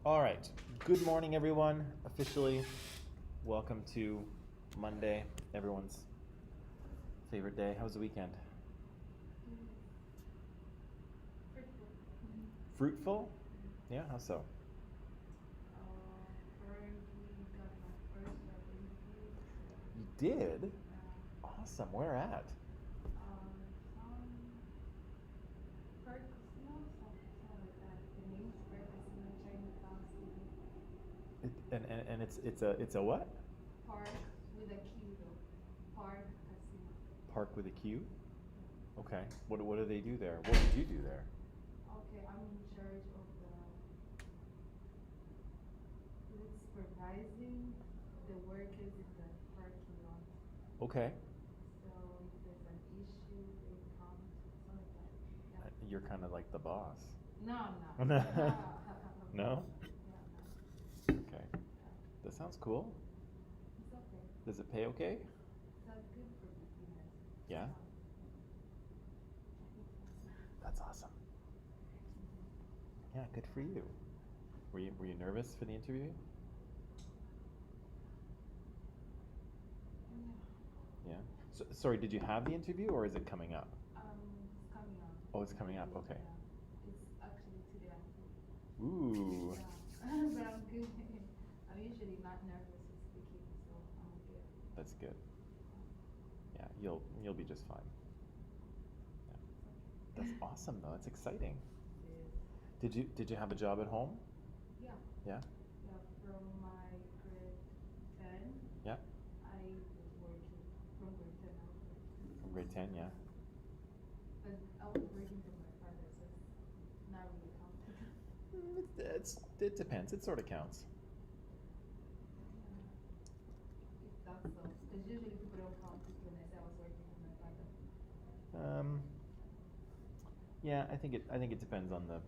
All right. Good morning, everyone. Officially, welcome to Monday, everyone's favorite day. How was the weekend? Fruitful? Yeah, how so? You did? Awesome. Where at? And it's a what? Park with a Q though. Park Casino. Park with a Q? Okay. What do they do there? What did you do there? Okay, I'm in charge of the supervising the workers in the parking lot. Okay. So if there's an issue, they come to something like that. You're kind of like the boss. No, I'm not. No? Yeah, no. Okay. Yeah. That sounds cool. It's okay. Does it pay okay? That's good for beginners. Yeah? I think so. That's awesome. Yeah, good for you. Were you nervous for the interview? Yeah. Yeah. So, sorry, did you have the interview or is it coming up? It's coming up. Oh, it's coming up. Okay. Yeah. It's actually today I'm good. Ooh. Yeah. But I'm good. I'm usually not nervous with speaking, so I'm good. That's good. Yeah, you'll be just fine. Yeah. That's awesome though. That's exciting. It is. Did you have a job at home? Yeah. Yeah. Yeah. From my grade 10, Yeah. I was working. From grade 10, I was working. From grade 10, yeah. But I was working for my father, so it's not really counted. It depends. It sort of counts. If that's so. Because usually people don't count it when I say I was working for my father. Yeah, I think it depends on the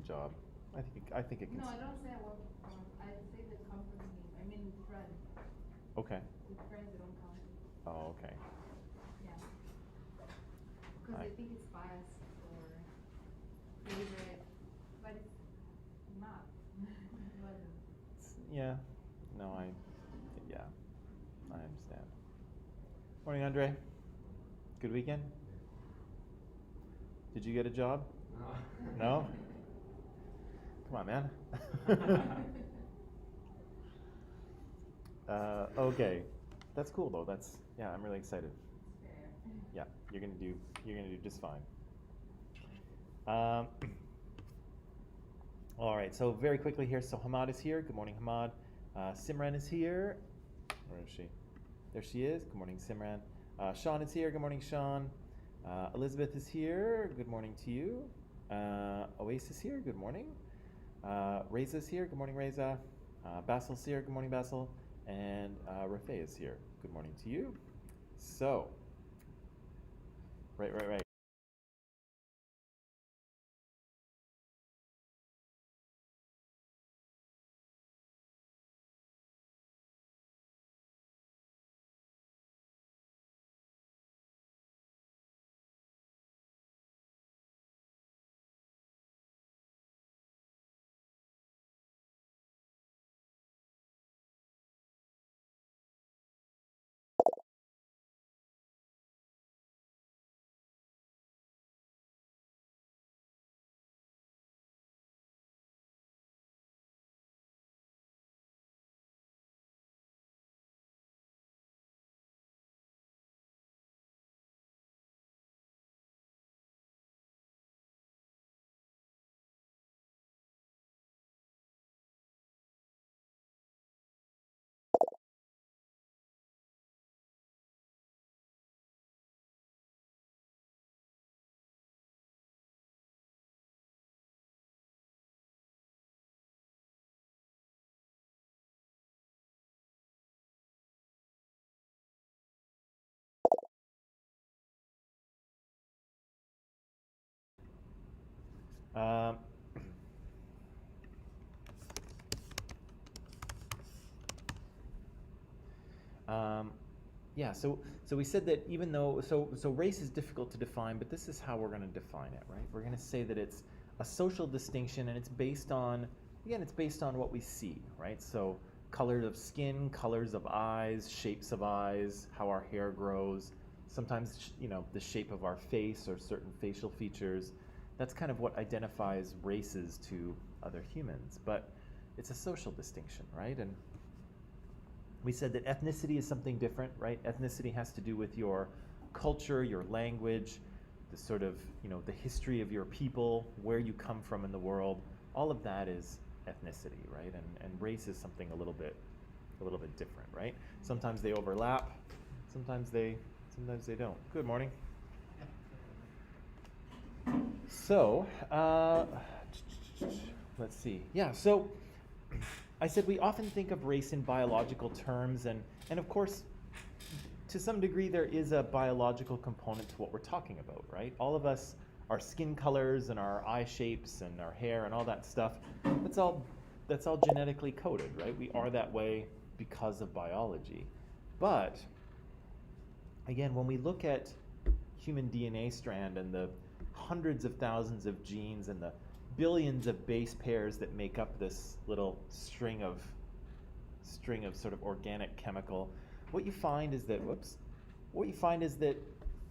job. I think it can. No, I don't say I work for, I say the company name. I mean with friends. Okay. With friends, they don't count it. Oh, okay. Yeah. Because they think it's biased or favorite, but it's not. It wasn't. Yeah. No, yeah, I understand. Morning, Andre. Good weekend? Did you get a job? No. No? Come on, man. Okay. That's cool though. Yeah, I'm really excited. It's fair. Yeah, you're gonna do just fine. Um, all right, so very quickly here. So Hamad is here. Good morning, Hamad. Simran is here. Where is she? There she is. Good morning, Simran. Sean is here. Good morning, Sean. Elizabeth is here. Good morning to you. Oasis here. Good morning. Reza's here. Good morning, Reza. Basil's here. Good morning, Basil. And Rafay is here. Good morning to you. So, right. Um, um, yeah, so we said that even though so race is difficult to define, but this is how we're going to define it, right? We're going to say that it's a social distinction and it's based on again, it's based on what we see, right? So colors of skin, colors of eyes, shapes of eyes, how our hair grows, sometimes, the shape of our face or certain facial features. That's kind of what identifies races to other humans. But it's a social distinction, right? And we said that ethnicity is something different, right? Ethnicity has to do with your culture, your language, the sort of, the history of your people, where you come from in the world. All of that is ethnicity, right? And race is something a little bit different, right? Sometimes they overlap, sometimes they don't. Good morning. So, let's see. Yeah, so I said we often think of race in biological terms, and of course, to some degree, there is a biological component to what we're talking about, right? All of us, our skin colors and our eye shapes and our hair and all that stuff, that's all genetically coded, right? We are that way because of biology. But again, when we look at human DNA strand and the hundreds of thousands of genes and the billions of base pairs that make up this little string of sort of organic chemical, what you find is that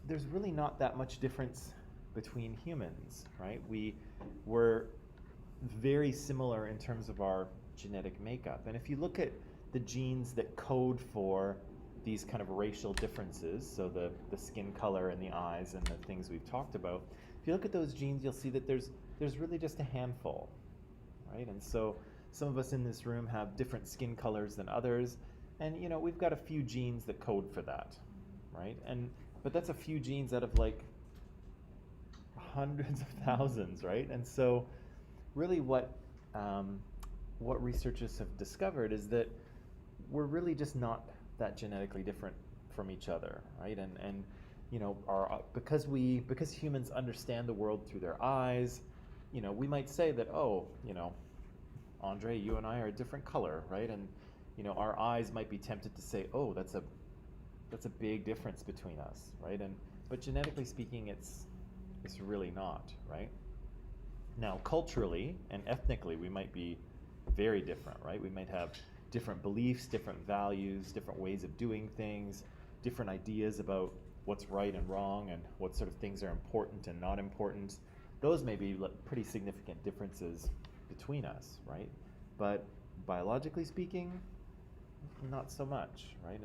there's really not that much difference between humans, right? We're very similar in terms of our genetic makeup. And if you look at the genes that code for these kind of racial differences, so the skin color and the eyes and the things we've talked about, if you look at those genes, you'll see that there's really just a handful, right? And so some of us in this room have different skin colors than others, and we've got a few genes that code for that, right? But that's a few genes out of like hundreds of thousands, right? And so really what researchers have discovered is that we're really just not that genetically different from each other, right? And because humans understand the world through their eyes, we might say that, Andre, you and I are a different color, right? And our eyes might be tempted to say, oh, that's a big difference between us, right? But genetically speaking, it's really not, right? Now, culturally and ethnically, we might be very different, right? We might have different beliefs, different values, different ways of doing things, different ideas about what's right and wrong and what sort of things are important and not important. Those may be pretty significant differences between us, right? But biologically speaking, not so much, right?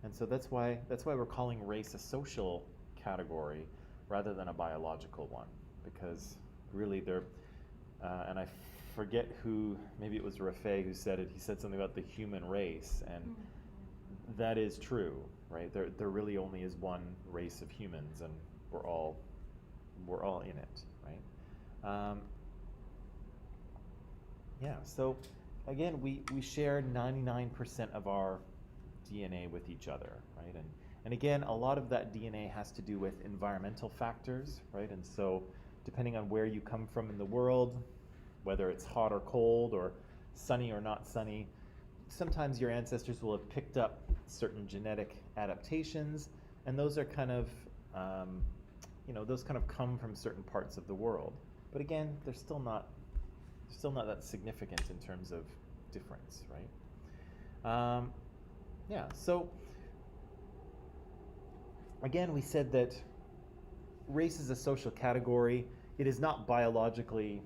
And so that's why we're calling race a social category rather than a biological one, because really they're, and I forget who, maybe it was Raffaele who said it. He said something about the human race, and that is true, right? There really only is one race of humans, and we're all in it, right? Yeah. So again, we share 99% of our DNA with each other, right? And again, a lot of that DNA has to do with environmental factors, right? And so depending on where you come from in the world, whether it's hot or cold or sunny or not sunny, sometimes your ancestors will have picked up certain genetic adaptations, and those are kind of, those kind of come from certain parts of the world. But again, they're still not that significant in terms of difference, right? Yeah, so again, we said that race is a social category. It is not biologically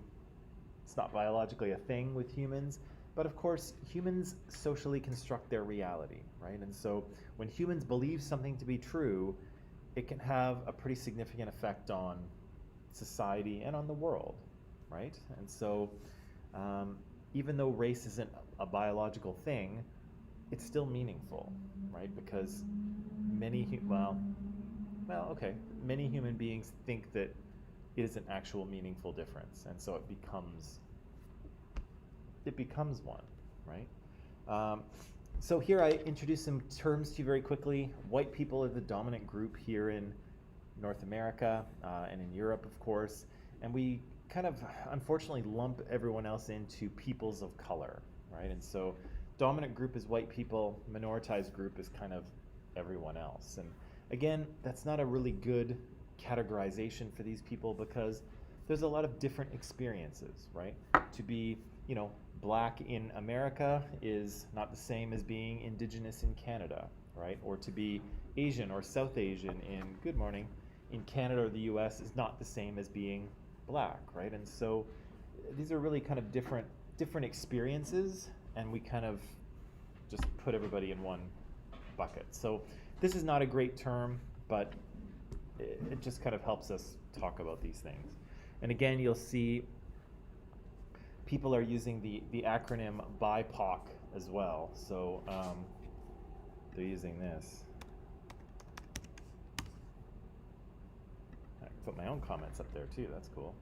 a thing with humans, but of course, humans socially construct their reality, right? And so when humans believe something to be true, it can have a pretty significant effect on society and on the world, right? And so even though race isn't a biological thing, it's still meaningful, right? Because many human beings think that it is an actual meaningful difference, and so it becomes one, right? So here I introduce some terms to you very quickly. White people are the dominant group here in North America and in Europe, of course, and we kind of unfortunately lump everyone else into peoples of color, right? And so dominant group is white people, minoritized group is kind of everyone else. And again, that's not a really good categorization for these people because there's a lot of different experiences, right? To be, black in America is not the same as being indigenous in Canada, right? Or to be Asian or South Asian in, good morning, in Canada or the US is not the same as being black, right? And so these are really kind of different experiences, and we kind of just put everybody in one bucket. So this is not a great term, but it just kind of helps us talk about these things. And again, you'll see people are using the acronym BIPOC as well. So they're using this. I can put my own comments up there too, that's cool.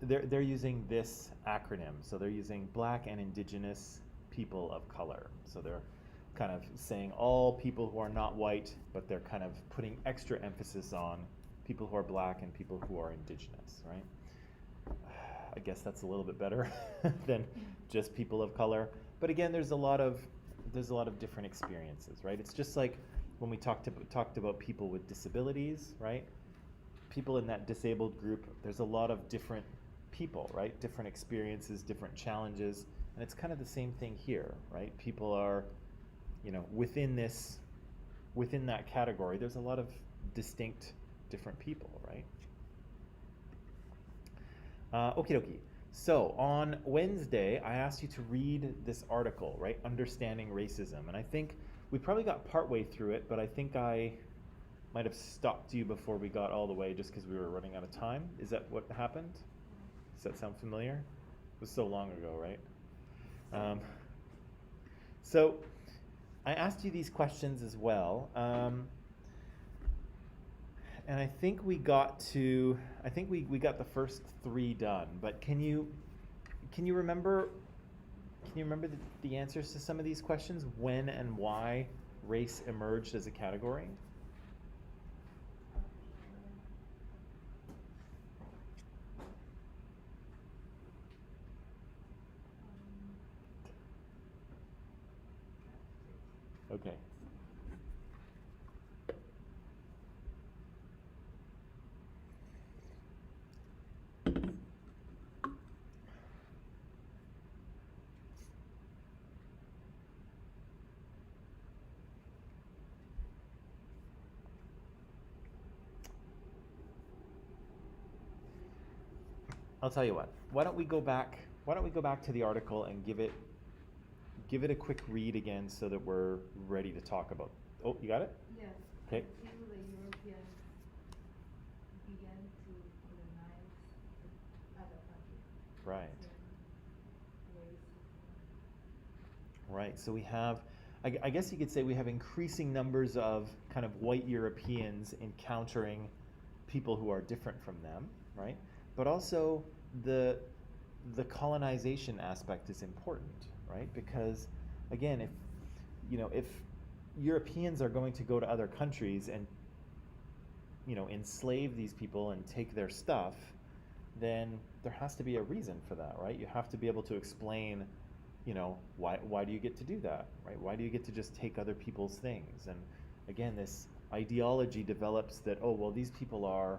They're using this acronym. So they're using Black and Indigenous People of Color. So they're kind of saying all people who are not white, but they're kind of putting extra emphasis on people who are black and people who are indigenous, right? I guess that's a little bit better than just people of color. But again, there's a lot of different experiences, right? It's just like when we talked about people with disabilities, right? People in that disabled group, there's a lot of different people, right? Different experiences, different challenges, and it's kind of the same thing here, right? People are, within that category, there's a lot of distinct different people, right? Okie dokie. So on Wednesday, I asked you to read this article, right? Understanding Racism. And I think we probably got partway through it, but I think I might have stopped you before we got all the way just because we were running out of time. Is that what happened? Does that sound familiar? It was so long ago, right? So I asked you these questions as well. And I think we got we got the first 3 done, but can you remember the answers to some of these questions? When and why race emerged as a category? Okay. I'll tell you what. Why don't we go back to the article and give it a quick read again so that we're ready to talk about. Oh, you got it? Yes. Okay. Until the Europeans began to colonize other countries. Right. Racism. Right. So we have, I guess you could say we have increasing numbers of kind of white Europeans encountering people who are different from them, right? But also the colonization aspect is important, right? Because again, if Europeans are going to go to other countries and enslave these people and take their stuff, then there has to be a reason for that, right? You have to be able to explain, why do you get to do that, right? Why do you get to just take other people's things? And again, this ideology develops that, oh, well, these people are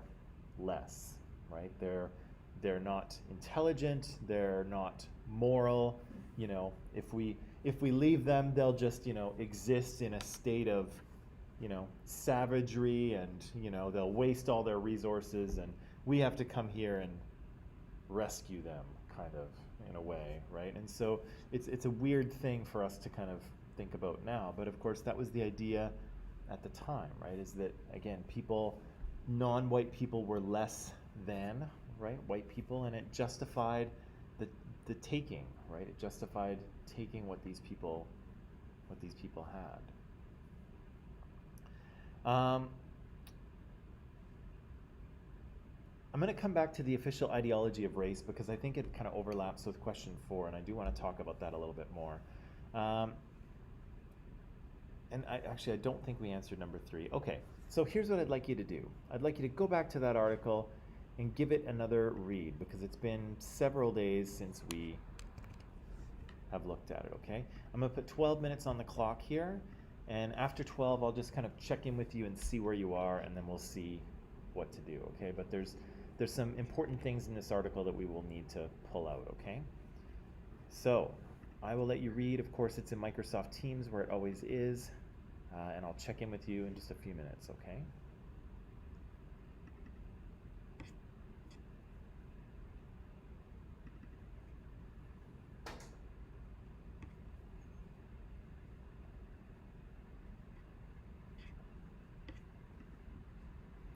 less, right? They're not intelligent, they're not moral. If we leave them, they'll just exist in a state of savagery, and they'll waste all their resources, and we have to come here and rescue them, kind of, in a way, right? And so it's a weird thing for us to kind of think about now, but of course that was the idea at the time, right? Is that, again, non-white people were less than, right, white people, and it justified the taking, right? It justified taking what these people had. I'm going to come back to the official ideology of race because I think it kind of overlaps with question 4, and I do want to talk about that a little bit more. And I don't think we answered number 3. Okay, so here's what I'd like you to do. I'd like you to go back to that article and give it another read because it's been several days since we have looked at it, okay? I'm going to put 12 minutes on the clock here, and after 12 I'll just kind of check in with you and see where you are, and then we'll see what to do, okay? But there's some important things in this article that we will need to pull out, okay? So, I will let you read. Of course, it's in Microsoft Teams where it always is. And I'll check in with you in just a few minutes, okay?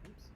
Oops.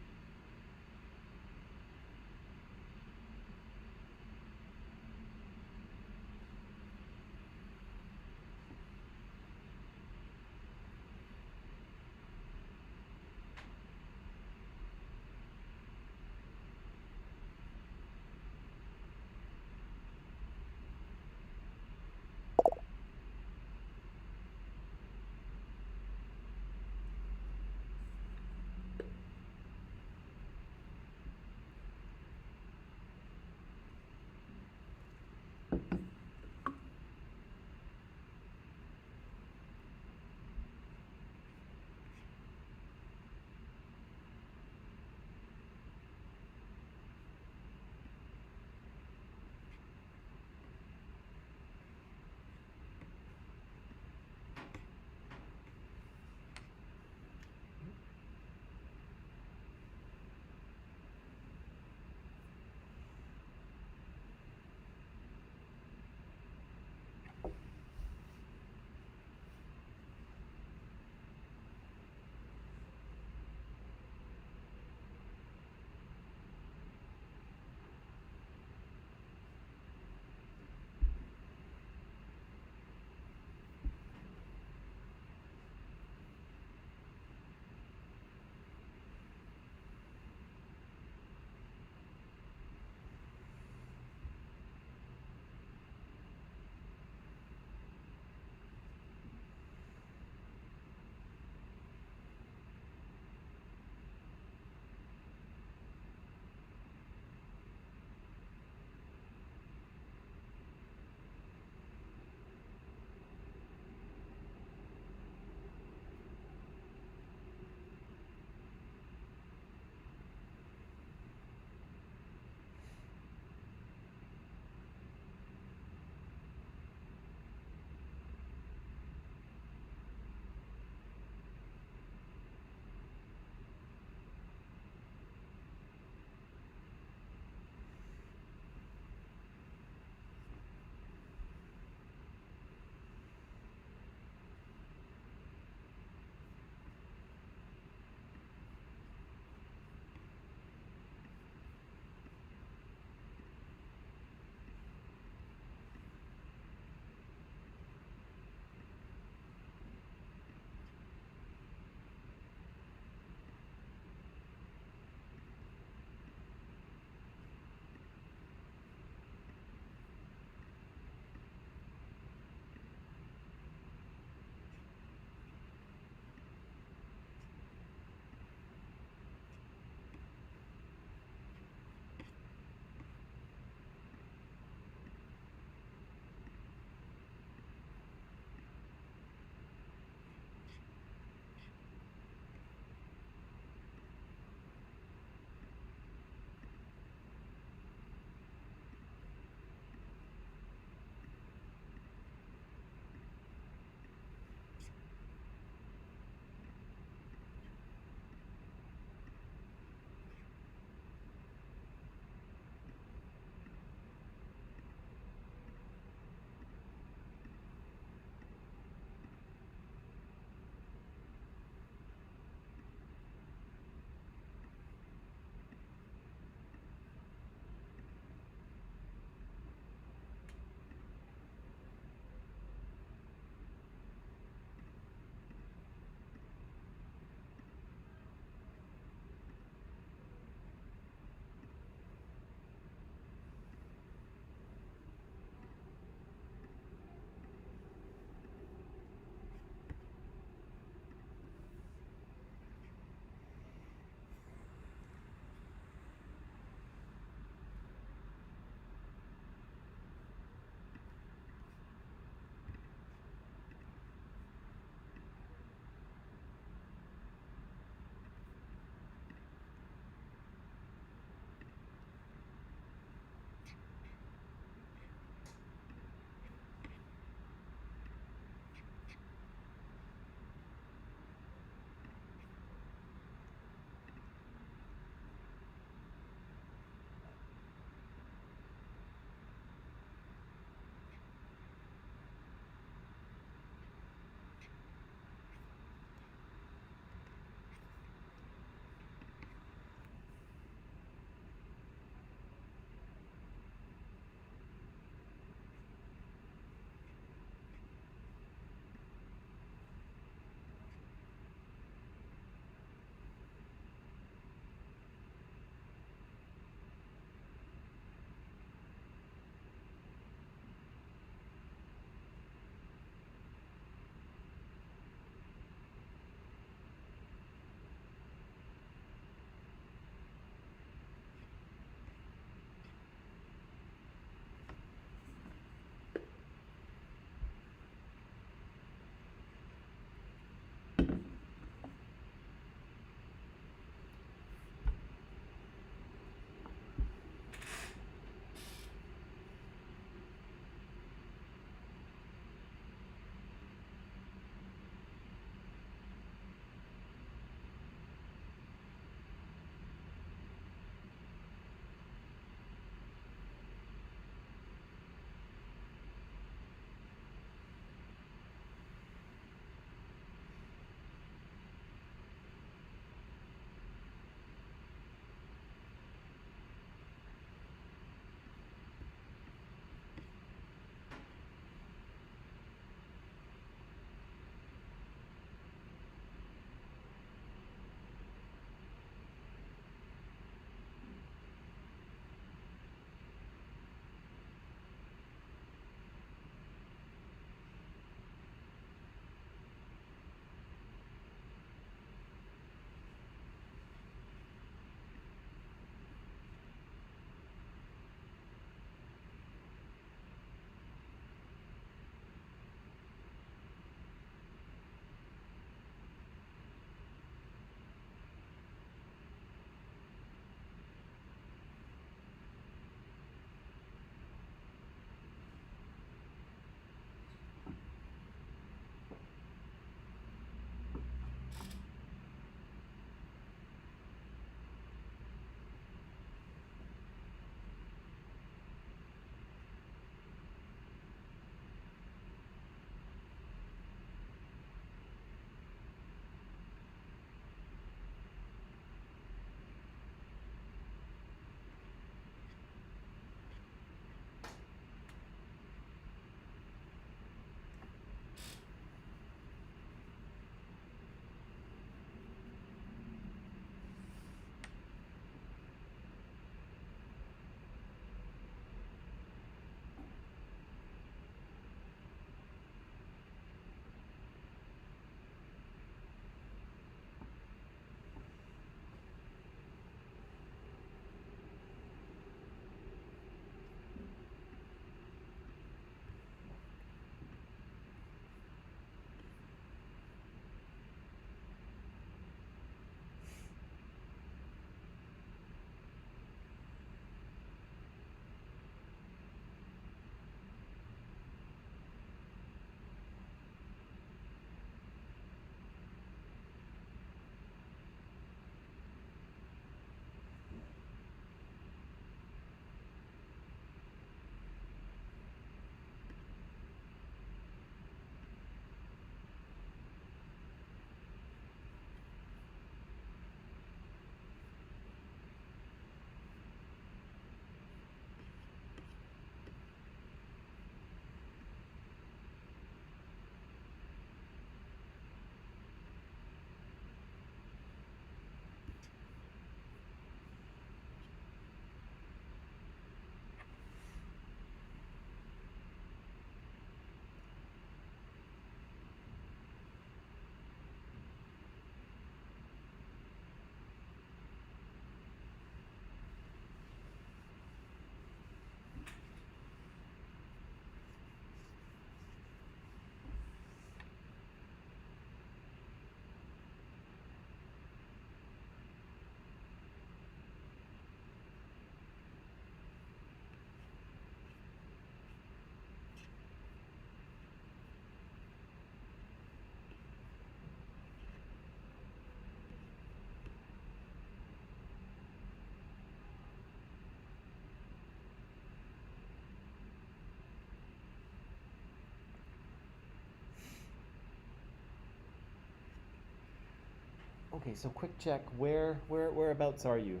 Okay, so quick check. Whereabouts are you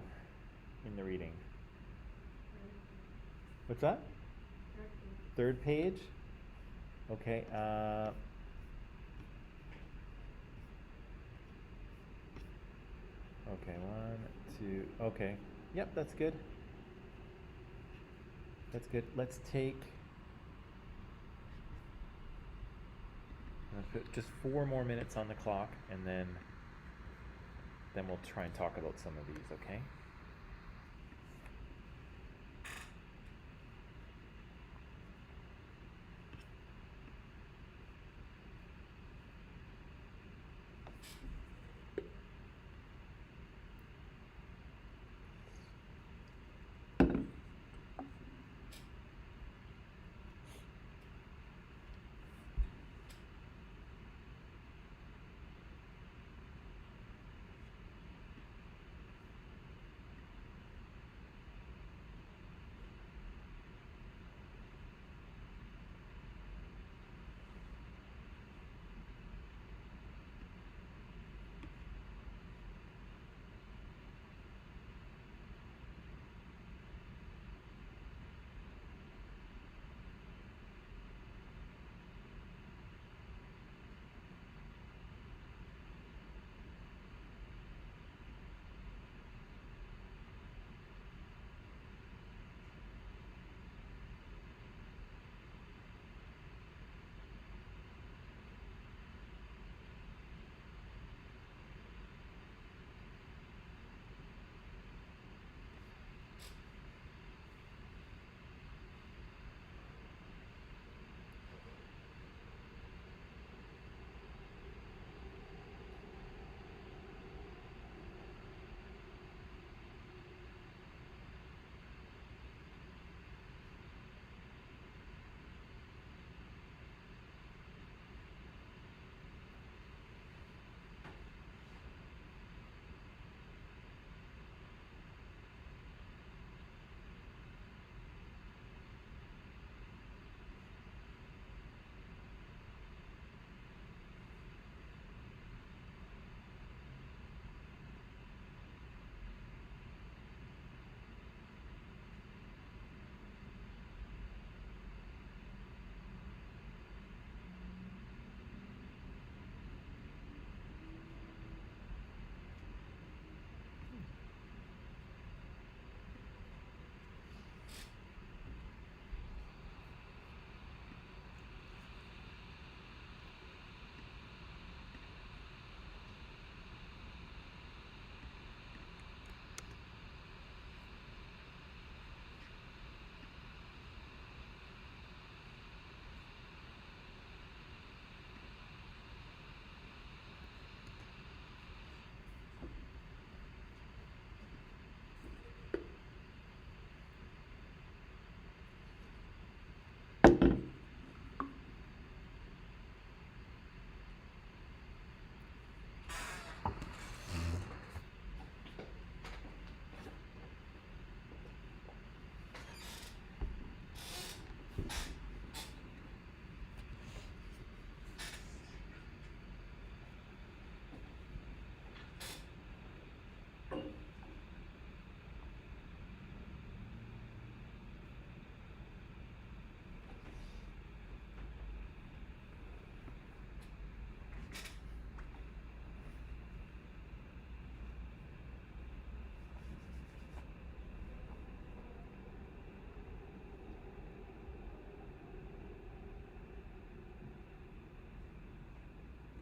in the reading? What's that? Third page? Okay, okay, 1, 2, okay. Yep, that's good. That's good. Let's put just 4 more minutes on the clock, and then we'll try and talk about some of these, okay?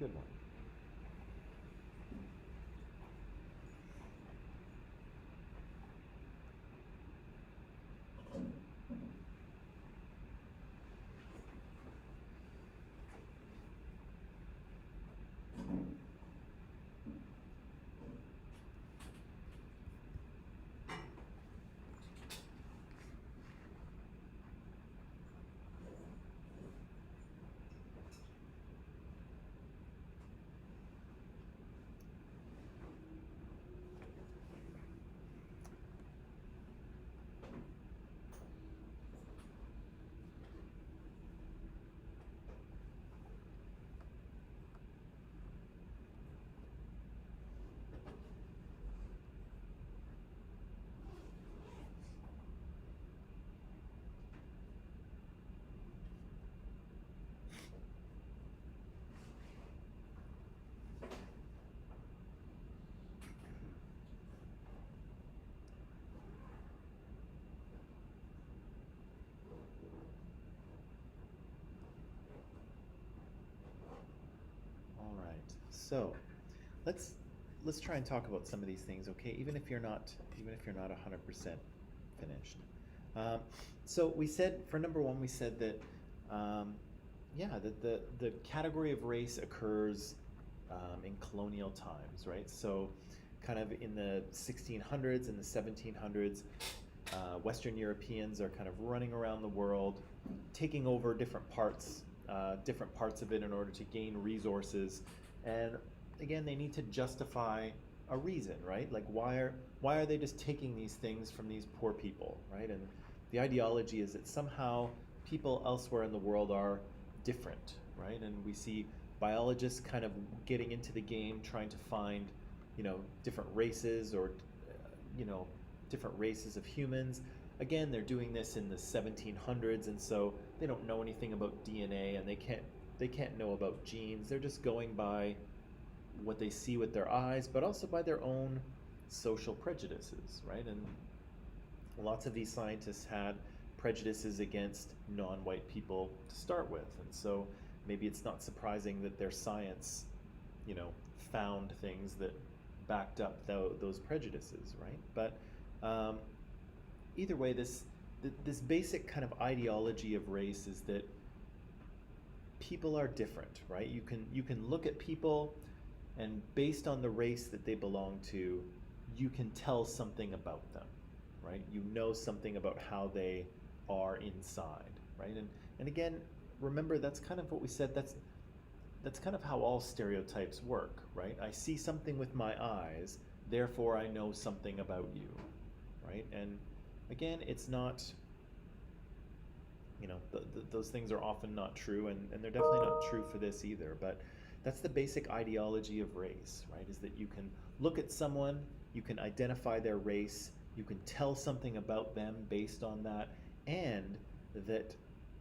Good one. So, let's try and talk about some of these things, okay? Even if you're not 100% finished. So we said for number one, we said that the category of race occurs in colonial times, right? So, kind of in the 1600s and the 1700s, Western Europeans are kind of running around the world, taking over different parts of it in order to gain resources. And again, they need to justify a reason, right? Like why are they just taking these things from these poor people, right? And the ideology is that somehow people elsewhere in the world are different, right? And we see biologists kind of getting into the game, trying to find, different races or, different races of humans. Again, they're doing this in the 1700s, and so they don't know anything about DNA, and they can't know about genes. They're just going by what they see with their eyes, but also by their own social prejudices, right? And lots of these scientists had prejudices against non-white people to start with, and so maybe it's not surprising that their science, found things that backed up those prejudices, right? But either way, this basic kind of ideology of race is that people are different, right? You can look at people, and based on the race that they belong to, you can tell something about them, right? You know something about how they are inside, right? And again, remember, that's kind of what we said. That's kind of how all stereotypes work, right? I see something with my eyes, therefore I know something about you, right? And again, it's not, those things are often not true, and they're definitely not true for this either, but that's the basic ideology of race, right? Is that you can look at someone, you can identify their race, you can tell something about them based on that, and that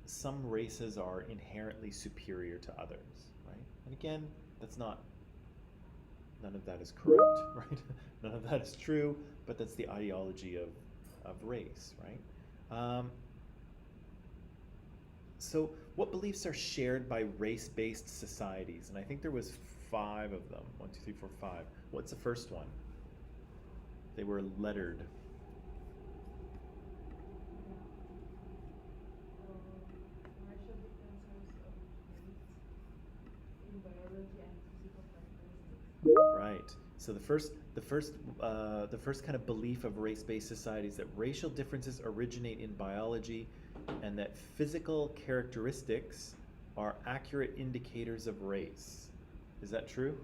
some races are inherently superior to others, right? And again, none of that is correct, right? None of that is true, but that's the ideology of race, right? So what beliefs are shared by race-based societies? And I think there was 5 of them. 1, 2, 3, 4, 5. What's the first one? They were lettered. Racial differences of race in biology and physical characteristics. Right. So the first kind of belief of race-based societies that racial differences originate in biology, and that physical characteristics are accurate indicators of race. Is that true?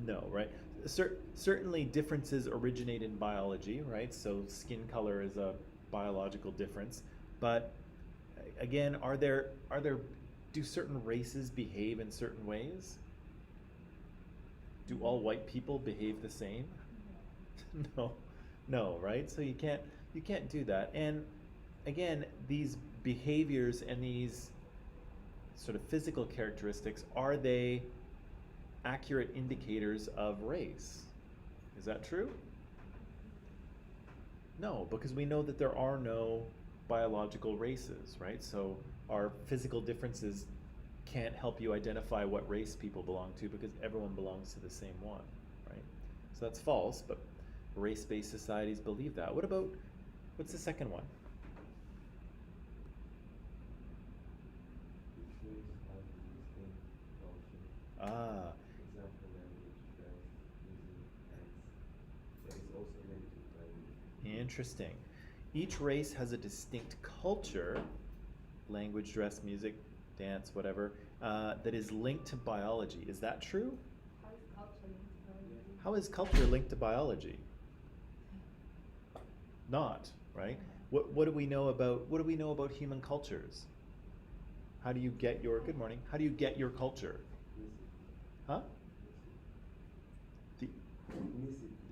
No, right? Certainly differences originate in biology, right? So skin color is a biological difference, but again, do certain races behave in certain ways? Do all white people behave the same? No, right? So you can't do that. And again, these behaviors and these sort of physical characteristics, are they accurate indicators of race? Is that true? No, because we know that there are no biological races, right? So our physical differences can't help you identify what race people belong to, because everyone belongs to the same one, right? So that's false, but race-based societies believe that. What's the second one? Ah. Example, language, dress, music, dance. So it's also related to biology. Interesting. Each race has a distinct culture, language, dress, music, dance, whatever, that is linked to biology. Is that true? How is culture linked to biology? How is culture linked to biology? Not, right? What do we know about human cultures? How do you get your good morning? How do you get your culture? Huh? The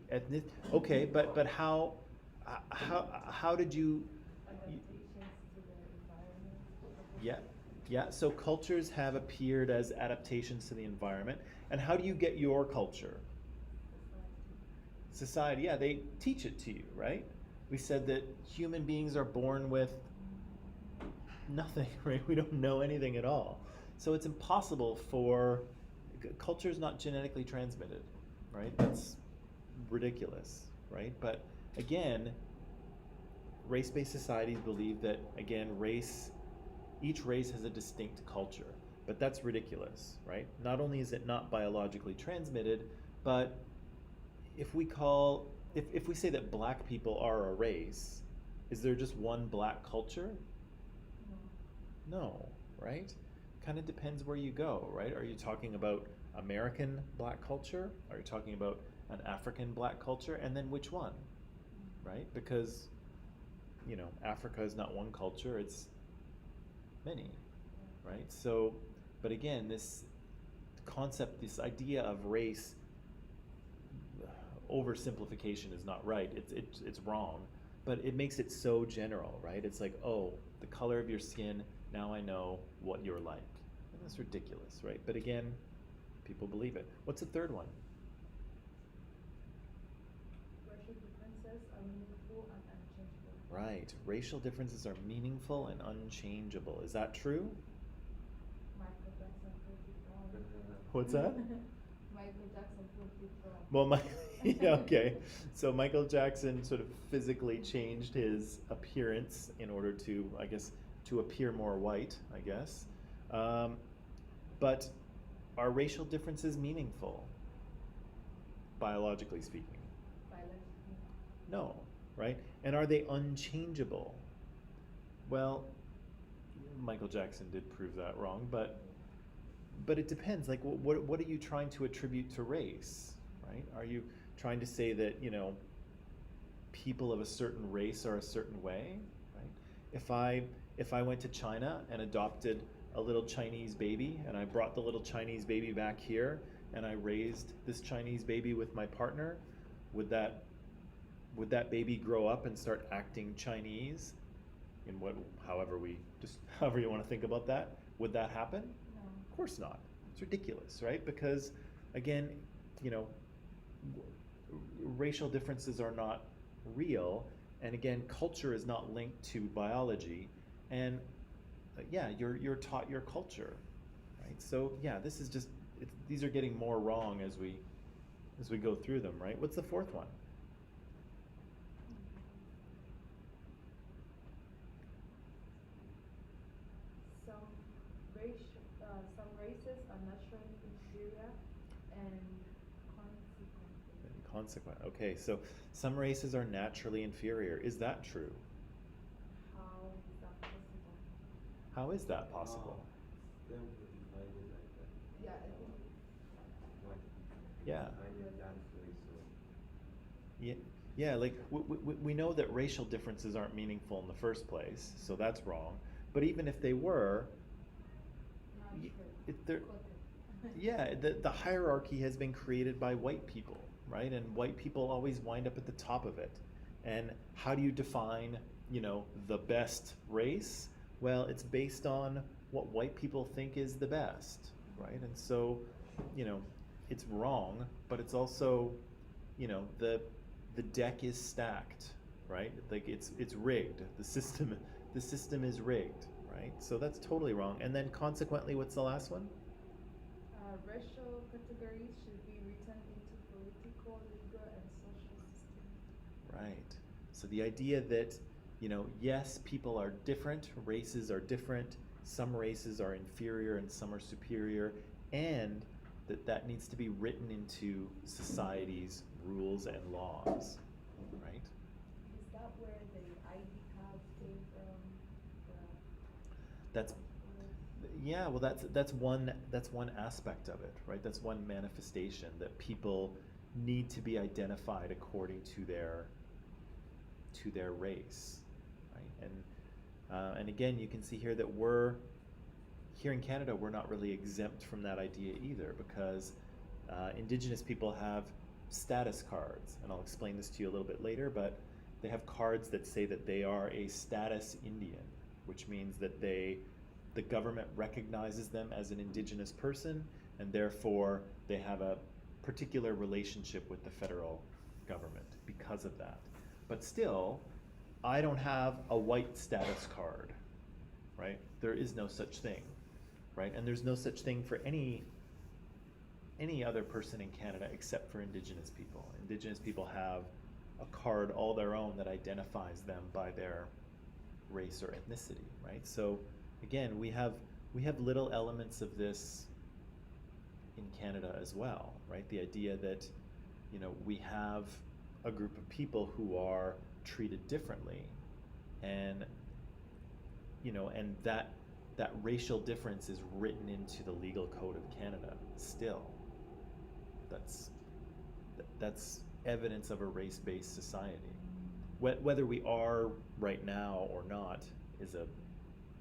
ethnic. Okay, but how did you? Adaptations to the environment. Yeah. So cultures have appeared as adaptations to the environment. And how do you get your culture? Society. Yeah, they teach it to you, right? We said that human beings are born with nothing, right? We don't know anything at all. So it's impossible for culture is not genetically transmitted, right? That's ridiculous, right? But again, race-based societies believe that again, each race has a distinct culture, but that's ridiculous, right? Not only is it not biologically transmitted, but if we say that black people are a race, is there just one black culture? No. No, right? Kind of depends where you go, right? Are you talking about American black culture? Are you talking about an African black culture? And then which one, right? Because, Africa is not one culture, it's many, right? So, but again, this concept, this idea of race, oversimplification is not right. It's wrong, but it makes it so general, right? It's like, oh, the color of your skin, now I know what you're like. And that's ridiculous, right? But again, people believe it. What's the third one? Racial differences are meaningful and unchangeable. Right. Racial differences are meaningful and unchangeable. Is that true? Michael Jackson proved it wrong. What's that? Michael Jackson proved it wrong. Well, yeah, okay. So Michael Jackson sort of physically changed his appearance in order to, I guess, to appear more white, I guess. But are racial differences meaningful, biologically speaking? Biologically. No, right? And are they unchangeable? Well, Michael Jackson did prove that wrong, but it depends. Like, what are you trying to attribute to race, right? Are you trying to say that, people of a certain race are a certain way, right? If I went to China and adopted a little Chinese baby, and I brought the little Chinese baby back here, and I raised this Chinese baby with my partner, would that baby grow up and start acting Chinese in however you want to think about that? Would that happen? No. Of course not. It's ridiculous, right? Because again, racial differences are not real, and again, culture is not linked to biology, and yeah, you're taught your culture, right? So yeah, this is just these are getting more wrong as we go through them, right? What's the fourth one? Some races are naturally inferior and consequently. Okay, so some races are naturally inferior. Is that true? How is that possible? How is that possible? Them who define it like that. Yeah, I think. What? Yeah. Define it that way, so. Yeah, like we know that racial differences aren't meaningful in the first place, so that's wrong. But even if they were, Not y- true. they're, yeah, the hierarchy has been created by white people, right? And white people always wind up at the top of it. And how do you define, the best race? Well, it's based on what white people think is the best, right? And so, it's wrong, but it's also, the deck is stacked, right? Like it's rigged. The system is rigged, right? So that's totally wrong. And then consequently, what's the last one? Racial categories should be written into political, legal, and social systems. Right. So the idea that, yes, people are different, races are different, some races are inferior and some are superior, and that needs to be written into society's rules and laws, right? Is that where the ID cards came from? That's Yeah, well, that's one aspect of it, right? That's one manifestation that people need to be identified according to their race, right? And again, you can see here that here in Canada, we're not really exempt from that idea either, because Indigenous people have status cards, and I'll explain this to you a little bit later, but they have cards that say that they are a status Indian, which means that the government recognizes them as an Indigenous person, and therefore they have a particular relationship with the federal government because of that. But still, I don't have a white status card, right? There is no such thing. right? And there's no such thing for any other person in Canada except for Indigenous people. Indigenous people have a card all their own that identifies them by their race or ethnicity, right? So again, we have little elements of this in Canada as well, right? The idea that, you know, we have a group of people who are treated differently, and you know, and that racial difference is written into the legal code of Canada still. That's evidence of a race-based society. Whether we are right now or not is a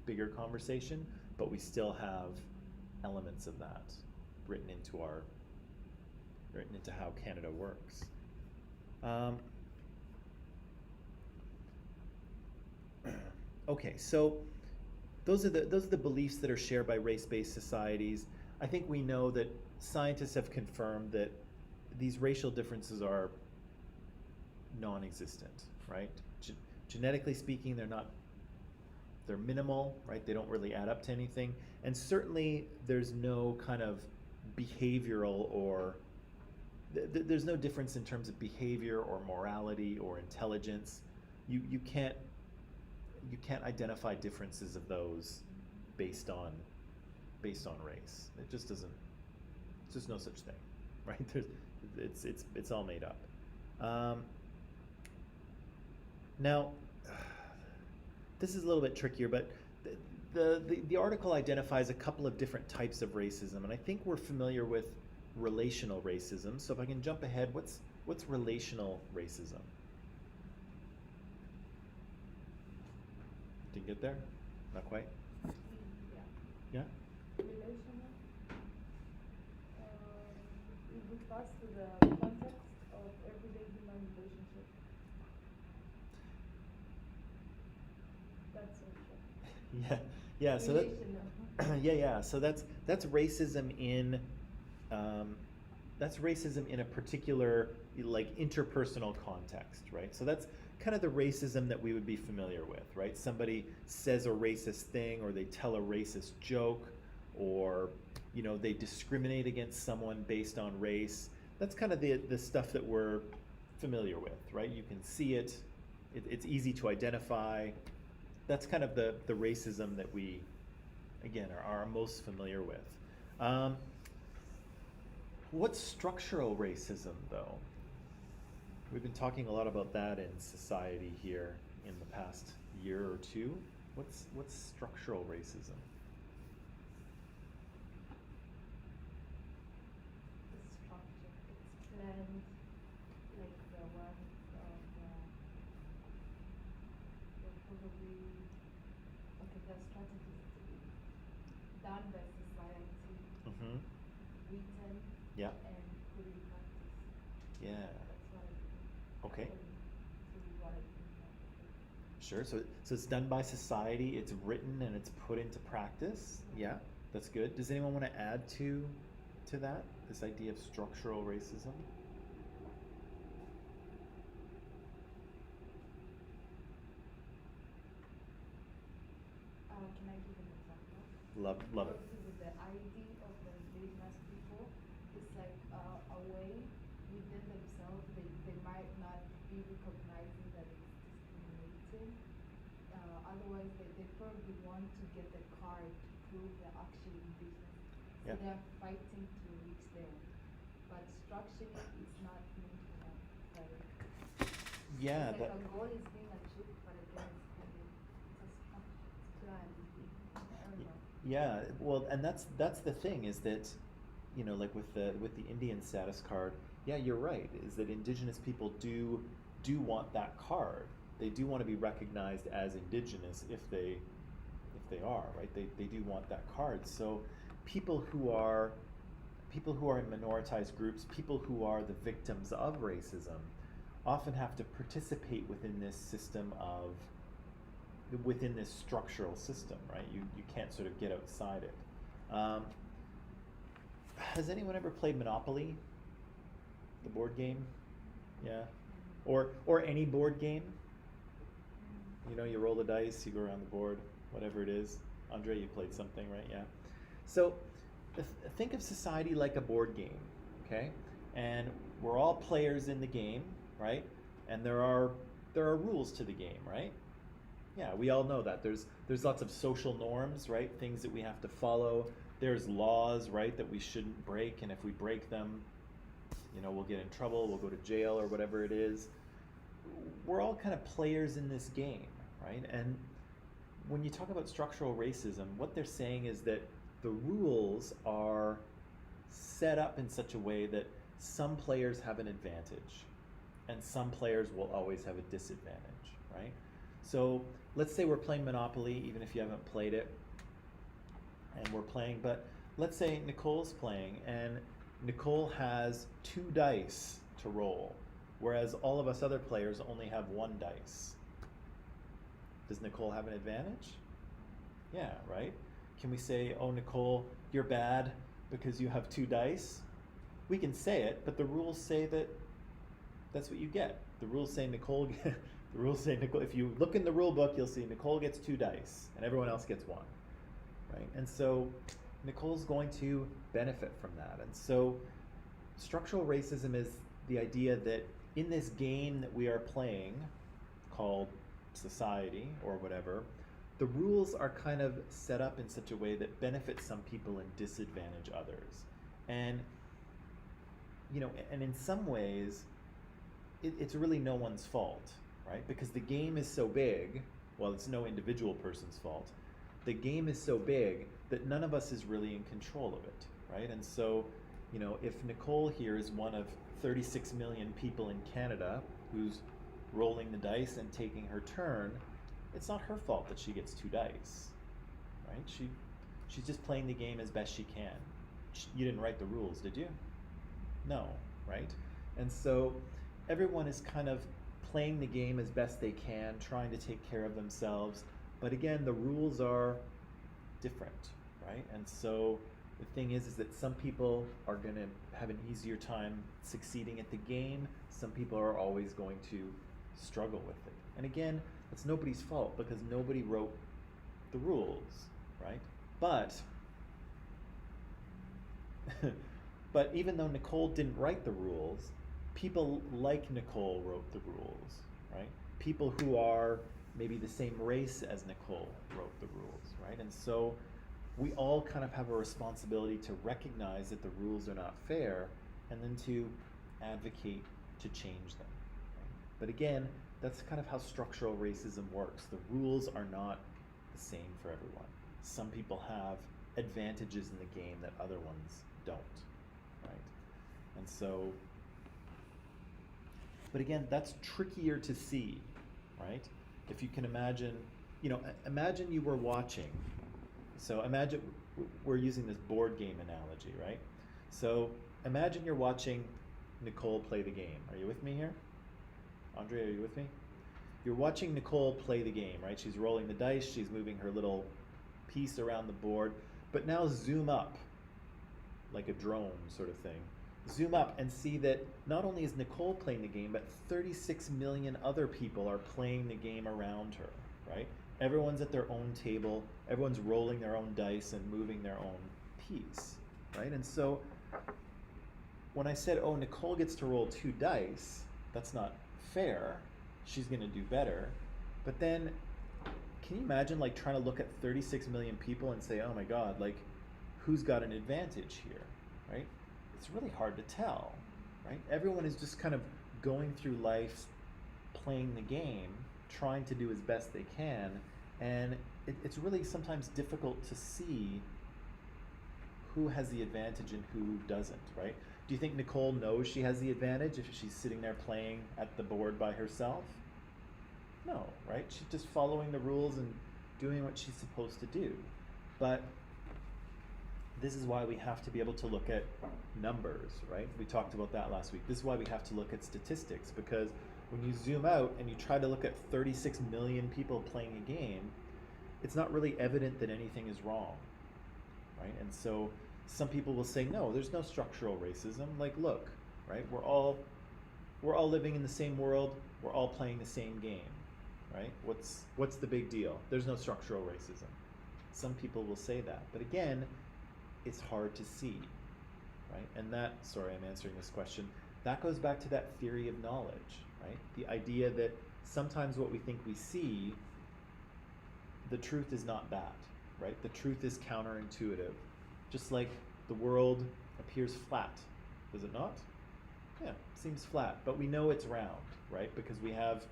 bigger conversation, but we still have elements of that written into how Canada works. Okay, so those are the beliefs that are shared by race-based societies. I think we know that scientists have confirmed that these racial differences are non-existent, right? Genetically speaking, they're minimal, right? They don't really add up to anything. And certainly there's no kind of behavioral or there's no difference in terms of behavior or morality or intelligence. You can't identify differences of those based on race. It just doesn't. It's just no such thing, right? It's all made up. Now, this is a little bit trickier, but the article identifies a couple of different types of racism, and I think we're familiar with relational racism. So if I can jump ahead, what's relational racism? Didn't get there? Not quite? Yeah. Yeah? Relational. It refers to the context of everyday human relationship. That's social. Yeah. So Relational. yeah. So that's racism in a particular like interpersonal context, right? So that's kind of the racism that we would be familiar with, right? Somebody says a racist thing, or they tell a racist joke, or you know, they discriminate against someone based on race. That's kind of the stuff that we're familiar with, right? You can see it. It's easy to identify. That's kind of the racism that we, again, are most familiar with. What's structural racism, though? We've been talking a lot about that in society here in the past year or two. What's structural racism? The structure, it's planned, like the one of they're probably okay. The strategies to be done by society, Mm-hmm. written, Yeah. and put in practice. Yeah. That's what I think. Okay. To what I think of it. Sure. So it's done by society. It's written and it's put into practice. Yeah, that's good. Does anyone want to add to that? This idea of structural racism? Can I give an example? Love it. Also with the ID of the indigenous people, it's like a way within themselves they might not be recognizing that it's discriminating. Otherwise, they probably want to get the card to prove they're actually indigenous. So Yeah. they're fighting to reach there. But structurally, it's not meant to have like, Yeah. it's like a goal is being achieved, but again, it's a structure, it's planned. I don't know. Yeah, well, and that's the thing, is that, you know, like with the Indian status card, yeah, you're right, is that Indigenous people do want that card. They do want to be recognized as Indigenous if they are, right? They do want that card. So people who are in minoritized groups, people who are the victims of racism, often have to participate within this system within this structural system, right? You can't sort of get outside it. Has anyone ever played Monopoly? The board game? Yeah. Or any board game? You know, you roll the dice, you go around the board, whatever it is. Andre, you played something, right? Yeah. So think of society like a board game, okay? And we're all players in the game, right? And there are rules to the game, right? Yeah, we all know that. There's lots of social norms, right? Things that we have to follow. There's laws, right, that we shouldn't break, and if we break them, we'll get in trouble, we'll go to jail or whatever it is. We're all kind of players in this game, right? And when you talk about structural racism, what they're saying is that the rules are set up in such a way that some players have an advantage and some players will always have a disadvantage, right? So let's say we're playing Monopoly, even if you haven't played it, and we're playing, but let's say Nicole's playing and Nicole has 2 dice to roll, whereas all of us other players only have 1 dice. Does Nicole have an advantage? Yeah, right? Can we say, oh, Nicole, you're bad because you have 2 dice? We can say it, but the rules say that that's what you get. The rules say Nicole, if you look in the rule book, you'll see Nicole gets 2 dice and everyone else gets 1, right? And so Nicole's going to benefit from that. And so structural racism is the idea that in this game that we are playing, called society or whatever, the rules are kind of set up in such a way that benefits some people and disadvantage others. And and in some ways, it's really no one's fault, right? Because the game is so big, well, it's no individual person's fault. The game is so big that none of us is really in control of it, right? And so, if Nicole here is one of 36 million people in Canada who's rolling the dice and taking her turn, it's not her fault that she gets 2 dice, right? She's just playing the game as best she can. You didn't write the rules, did you? No, right? And so everyone is kind of playing the game as best they can, trying to take care of themselves. But again, the rules are different, right? And so the thing is that some people are going to have an easier time succeeding at the game. Some people are always going to struggle with it. And again, it's nobody's fault because nobody wrote the rules, right? But even though Nicole didn't write the rules, people like Nicole wrote the rules, right? People who are maybe the same race as Nicole wrote the rules, right? And so we all kind of have a responsibility to recognize that the rules are not fair and then to advocate to change them, right? But again, that's kind of how structural racism works. The rules are not the same for everyone. Some people have advantages in the game that other ones don't, right? And so, but again, that's trickier to see, right? If you can imagine, imagine you were watching. So imagine, we're using this board game analogy, right? So imagine you're watching Nicole play the game. Are you with me here? Andre, are you with me? You're watching Nicole play the game, right? She's rolling the dice, she's moving her little piece around the board, but now zoom up, like a drone sort of thing. Zoom up and see that not only is Nicole playing the game, but 36 million other people are playing the game around her, right? Everyone's at their own table, everyone's rolling their own dice and moving their own piece, right? And so when I said, oh, Nicole gets to roll 2 dice, that's not fair, she's gonna do better. But then, can you imagine like trying to look at 36 million people and say, oh my God, like who's got an advantage here, right? It's really hard to tell, right? Everyone is just kind of going through life, playing the game, trying to do as best they can, and it's really sometimes difficult to see who has the advantage and who doesn't, right? Do you think Nicole knows she has the advantage if she's sitting there playing at the board by herself? No, right? She's just following the rules and doing what she's supposed to do. But this is why we have to be able to look at numbers, right? We talked about that last week. This is why we have to look at statistics, because when you zoom out and you try to look at 36 million people playing a game, it's not really evident that anything is wrong, right? And so some people will say, no, there's no structural racism. Like, look, right? We're all living in the same world. We're all playing the same game, right? What's the big deal? There's no structural racism. Some people will say that. But again, it's hard to see, right? And that, sorry, I'm answering this question. That goes back to that theory of knowledge, right? The idea that sometimes what we think we see, the truth is not that, right? The truth is counterintuitive. Just like the world appears flat, does it not? Yeah, seems flat, but we know it's round, right? Because we have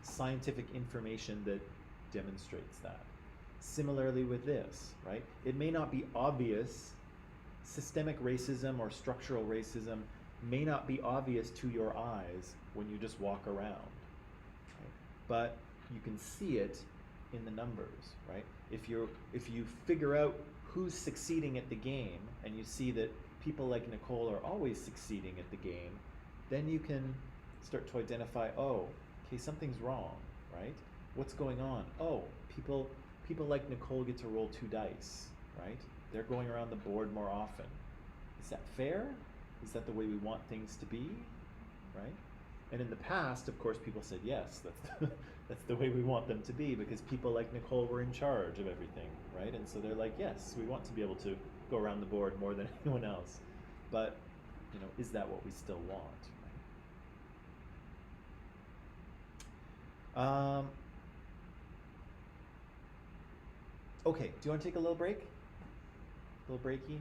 scientific information that demonstrates that. Similarly with this, right? It may not be obvious, systemic racism or structural racism may not be obvious to your eyes when you just walk around, right? But you can see it in the numbers, right? If you figure out who's succeeding at the game and you see that people like Nicole are always succeeding at the game, then you can start to identify, oh, okay, something's wrong, right? What's going on? Oh, people like Nicole get to roll 2 dice, right? They're going around the board more often. Is that fair? Is that the way we want things to be, right? And in the past, of course, people said yes, that's the way we want them to be, because people like Nicole were in charge of everything, right? And so they're like, yes, we want to be able to go around the board more than anyone else. But, you know, is that what we still want? Right? Okay, do you want to take a little break? A little breaky?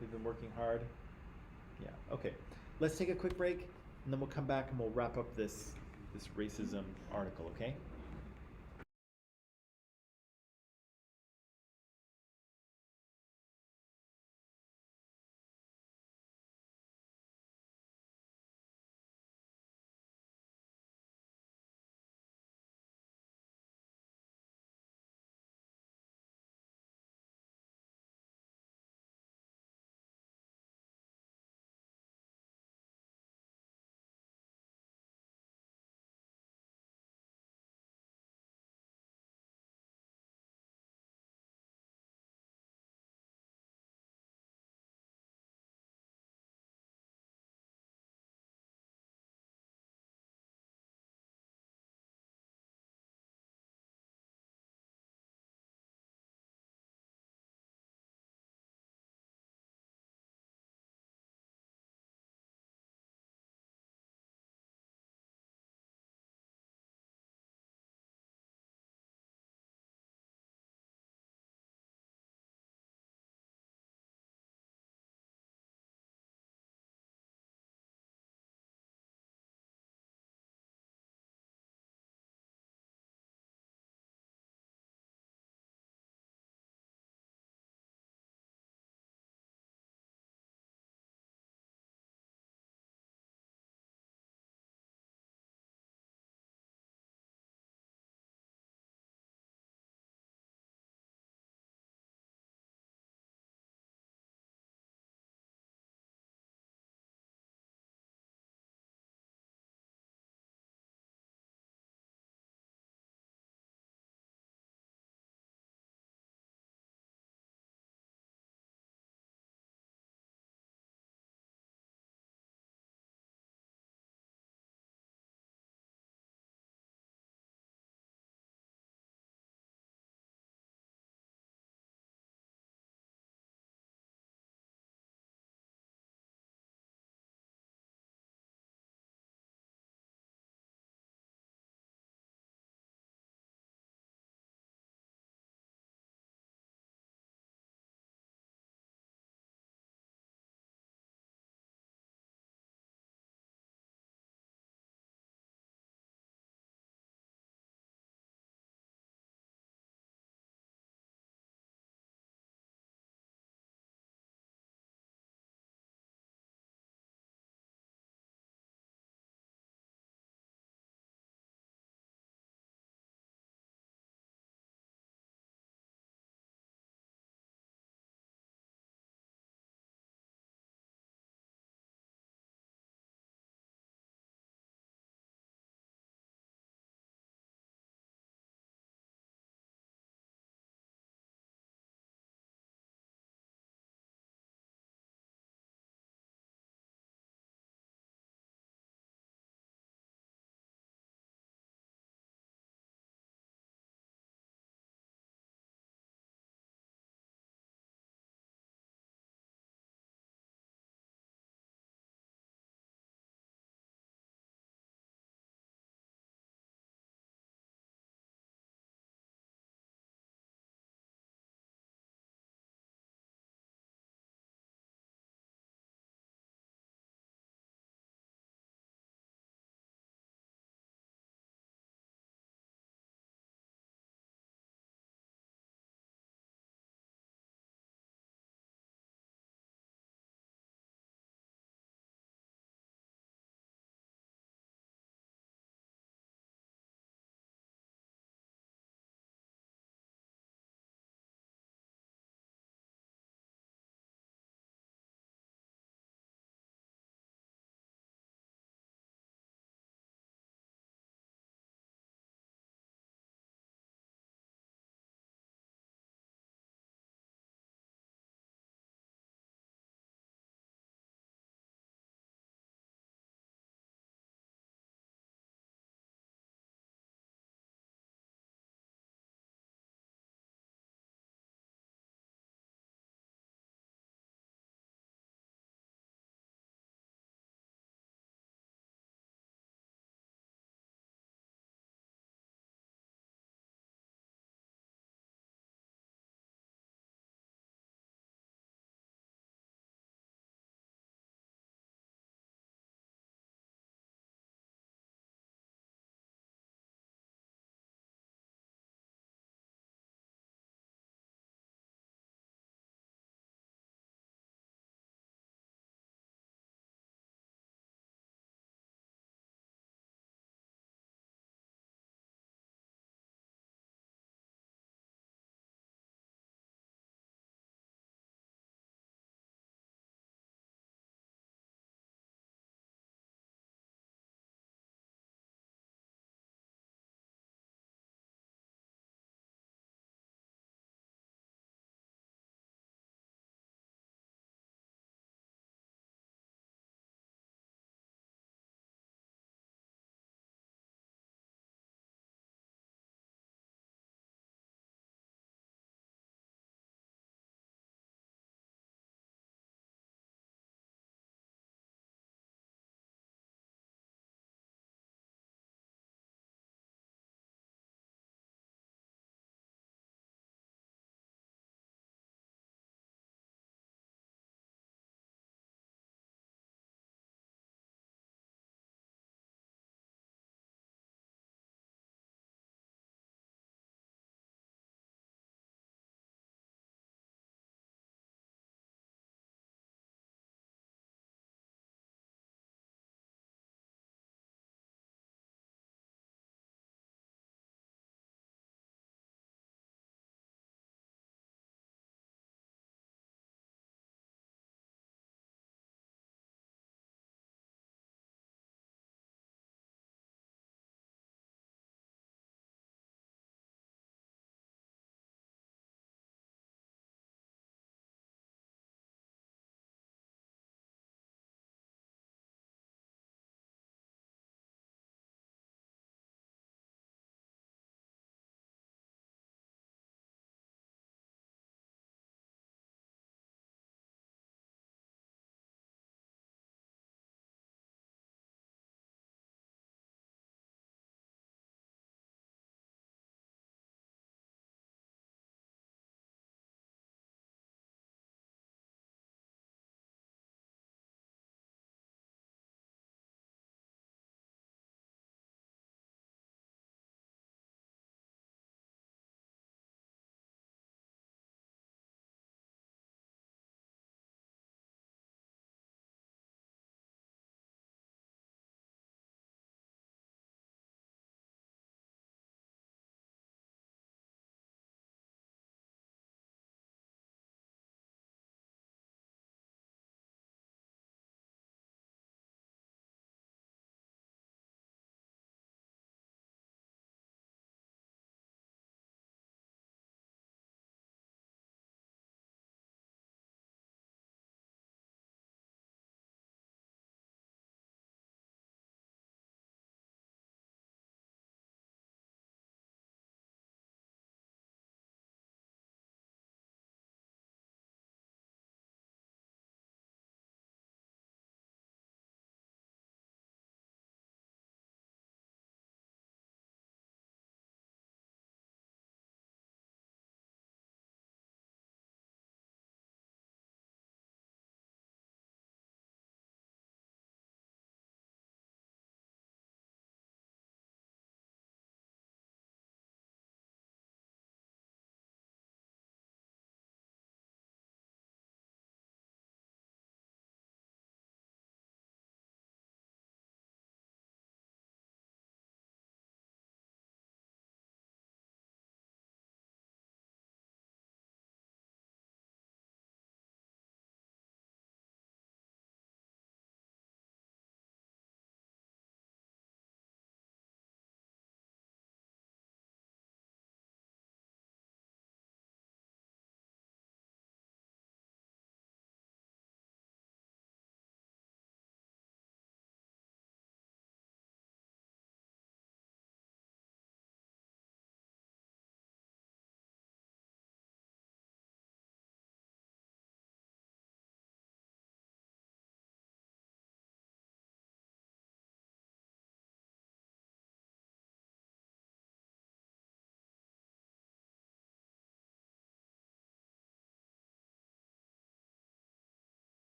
We've been working hard. Yeah, okay. Let's take a quick break, and then we'll come back and we'll wrap up this racism article, okay?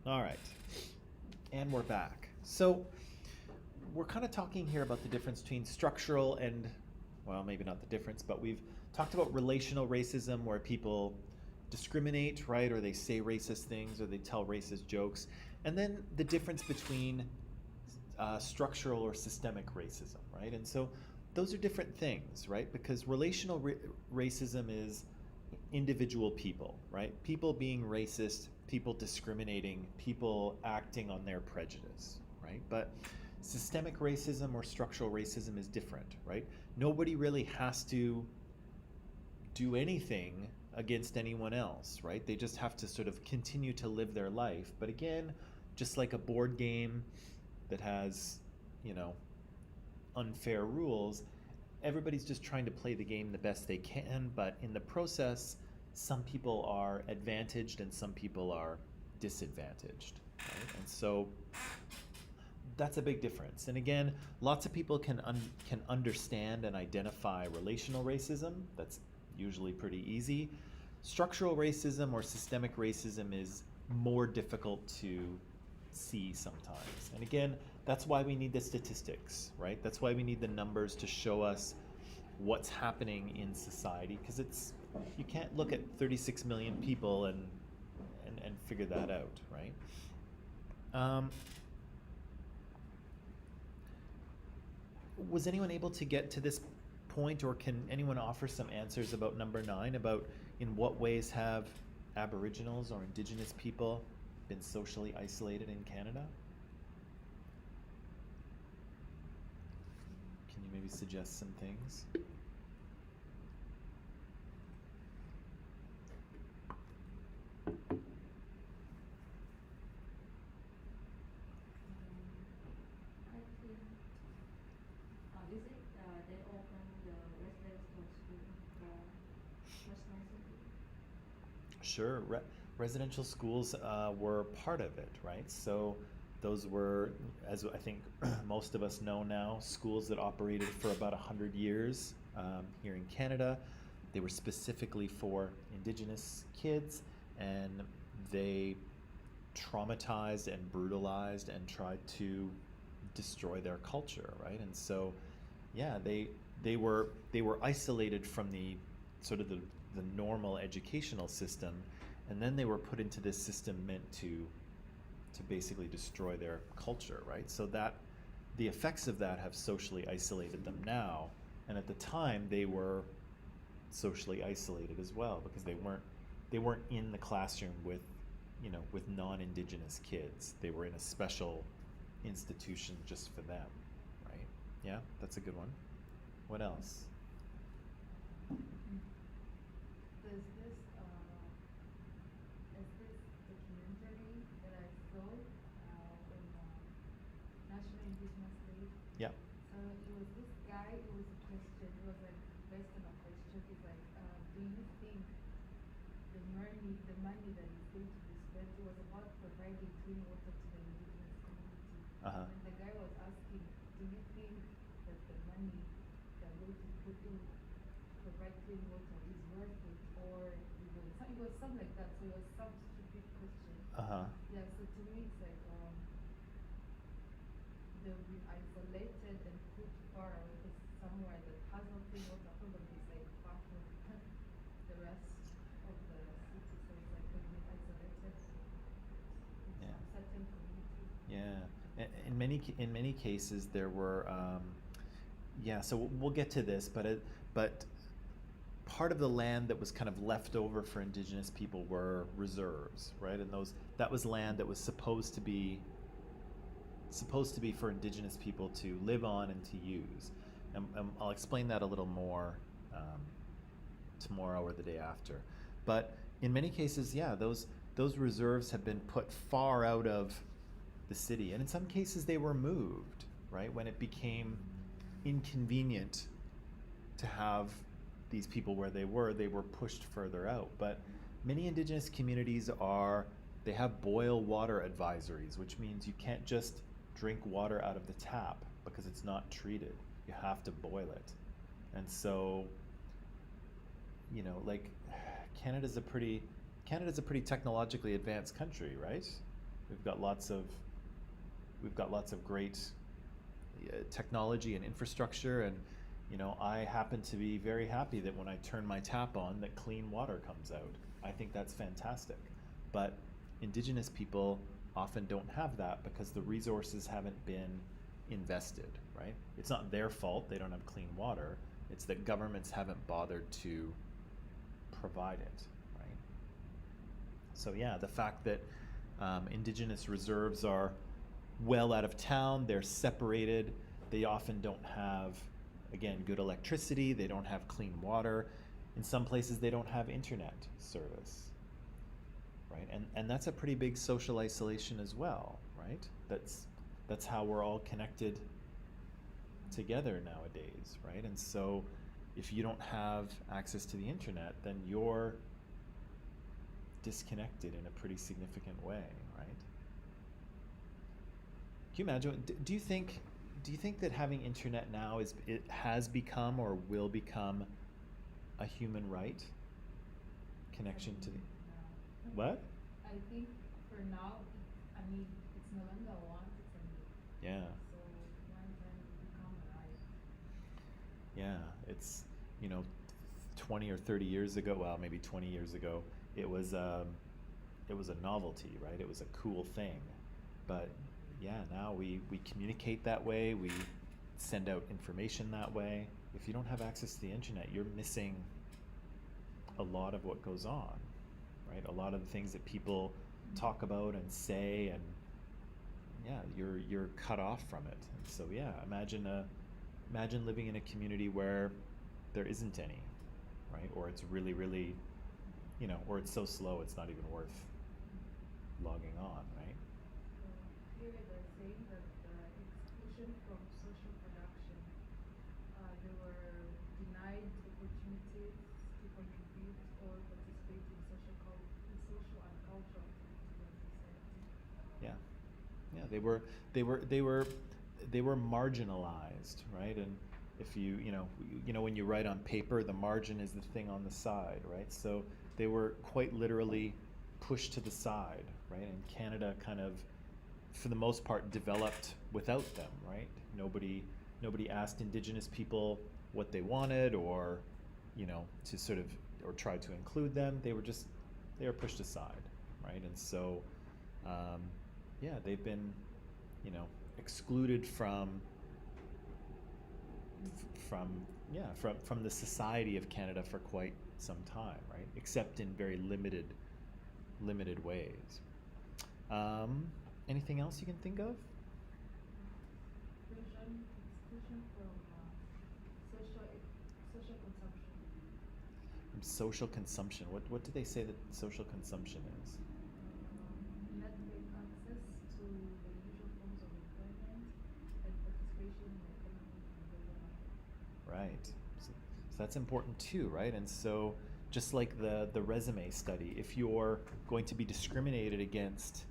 All right. And we're back. So we're kind of talking here about the difference between structural and, well, maybe not the difference, but we've talked about relational racism where people discriminate, right? Or they say racist things or they tell racist jokes. And then the difference between structural or systemic racism, right? And so those are different things, right? Because relational racism is individual people, right? People being racist, people discriminating, people acting on their prejudice, right? But systemic racism or structural racism is different, right? Nobody really has to do anything against anyone else, right? They just have to sort of continue to live their life. But again, just like a board game that has, you know, unfair rules, everybody's just trying to play the game the best they can, but in the process, some people are advantaged and some people are disadvantaged, right? And so that's a big difference. And again, lots of people can understand and identify relational racism. That's usually pretty easy. Structural racism or systemic racism is more difficult to see sometimes. And again, that's why we need the statistics, right? That's why we need the numbers to show us what's happening in society, because it's, you can't look at 36 million people and figure that out, right? Was anyone able to get to this point, or can anyone offer some answers about number 9, about in what ways have Aboriginals or Indigenous people been socially isolated in Canada? Can you maybe suggest some things? I think, is it they open the residential school for First Nation? Sure. Residential schools were part of it, right? So those were, as I think most of us know now, schools that operated for about 100 years here in Canada. They were specifically for Indigenous kids, and they traumatized and brutalized and tried to destroy their culture, right? And so, yeah, they were isolated from the sort of the normal educational system, and then they were put into this system meant to basically destroy their culture, right? So that the effects of that have socially isolated them now, and at the time they were socially isolated as well, because they weren't in the classroom with, you know, with non-Indigenous kids. They were in a special institution just for them, right? Yeah, that's a good one. What else? There's this documentary that I saw on National Indigenous Day. Yeah. So it was this guy, it was a question, it was like based on a question. It's like, do you think the money that is going to be spent, it was about providing clean water to the indigenous community. Uh-huh. And the guy was asking, do you think that the money they're going to put in to provide clean water is worth it, or it was something like that. So it was some stupid question. Uh-huh. Yeah, so to me it's like they'll be isolated and put far away somewhere that has no clean water, probably it's like far from the rest of the city. So it's like they've been isolated in Yeah. certain communities. Yeah. In many cases there were yeah, so we'll get to this, but part of the land that was kind of left over for Indigenous people were reserves, right? And that was land that was supposed to be for Indigenous people to live on and to use. And I'll explain that a little more tomorrow or the day after. But in many cases, yeah, those reserves have been put far out of the city, and in some cases they were moved, right? When it became inconvenient to have these people where they were pushed further out. But many Indigenous communities they have boil water advisories, which means you can't just drink water out of the tap because it's not treated. You have to boil it. And so, you know, like Canada's a pretty technologically advanced country, right? We've got lots of great technology and infrastructure, and you know, I happen to be very happy that when I turn my tap on, that clean water comes out. I think that's fantastic. But Indigenous people often don't have that because the resources haven't been invested, right? It's not their fault they don't have clean water. It's that governments haven't bothered to provide it, right? So yeah, the fact that Indigenous reserves are well out of town, they're separated, they often don't have, again, good electricity, they don't have clean water. In some places they don't have internet service, right? And that's a pretty big social isolation as well, right? That's how we're all connected together nowadays, right? And so if you don't have access to the internet, then you're disconnected in a pretty significant way, right? Can you imagine? Do you think that having internet now has become or will become a human right? Connection to the what? I think for now, I mean, it's no longer a want, it's a need. Yeah. So one time it become a right. Yeah, it's, you know, 20 or 30 years ago, well, maybe 20 years ago, it was a novelty, right? It was a cool thing. But yeah, now we communicate that way, we send out information that way. If you don't have access to the internet, you're missing a lot of what goes on, right? A lot of the things that people talk about and say, and yeah, you're cut off from it. And so yeah, imagine living in a community where there isn't any, right? Or it's really, really, you know, or it's so slow it's not even worth logging on, right? So here they're saying that exclusion from social production, they were denied opportunities to contribute or participate in social and cultural activities in society. Yeah, yeah, they were marginalized, right? And if you know when you write on paper, the margin is the thing on the side, right? So they were quite literally pushed to the side, right? And Canada kind of, for the most part, developed without them, right? Nobody asked Indigenous people what they wanted, or you know, to sort of, or tried to include them. They were pushed aside, right? And so yeah, they've been, you know, excluded from the society of Canada for quite some time, right? Except in very limited ways. Anything else you can think of? Exclusion from social consumption. From social consumption. What do they say that social consumption is? Not having access to the usual forms of employment and participation in economic development. Right. So that's important too, right? And so just like the resume study, if you're going to be discriminated against